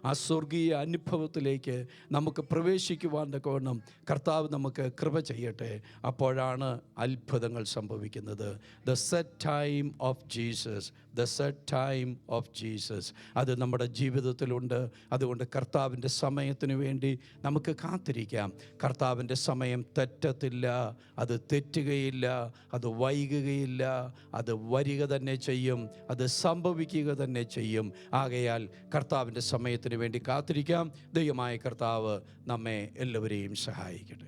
ആ സ്വർഗീയ അനുഭവത്തിലേക്ക് നമുക്ക് പ്രവേശിക്കുവാൻ തക്കവണ്ണം കർത്താവ് നമുക്ക് കൃപ ചെയ്യട്ടെ. അപ്പോഴാണ് അത്ഭുതങ്ങൾ സംഭവിക്കുന്നത്. The set time of Jesus, the set time of Jesus, അത് നമ്മുടെ ജീവിതത്തിലുണ്ട്. അതുകൊണ്ട് കർത്താവിൻ്റെ സമയത്തിന് വേണ്ടി നമുക്ക് കാത്തിരിക്കാം. കർത്താവിൻ്റെ സമയം തെറ്റത്തില്ല, അത് തെറ്റുകയില്ല, അത് വൈകുകയില്ല, അത് വരിക തന്നെ ചെയ്യും, അത് സംഭവിക്കുക തന്നെ ചെയ്യും. ആകയാൽ കർത്താവിൻ്റെ സമയത്തിന് വേണ്ടി കാത്തിരിക്കാം. ദൈവമായ കർത്താവ് നമ്മെ എല്ലാവരെയും സഹായിക്കട്ടെ.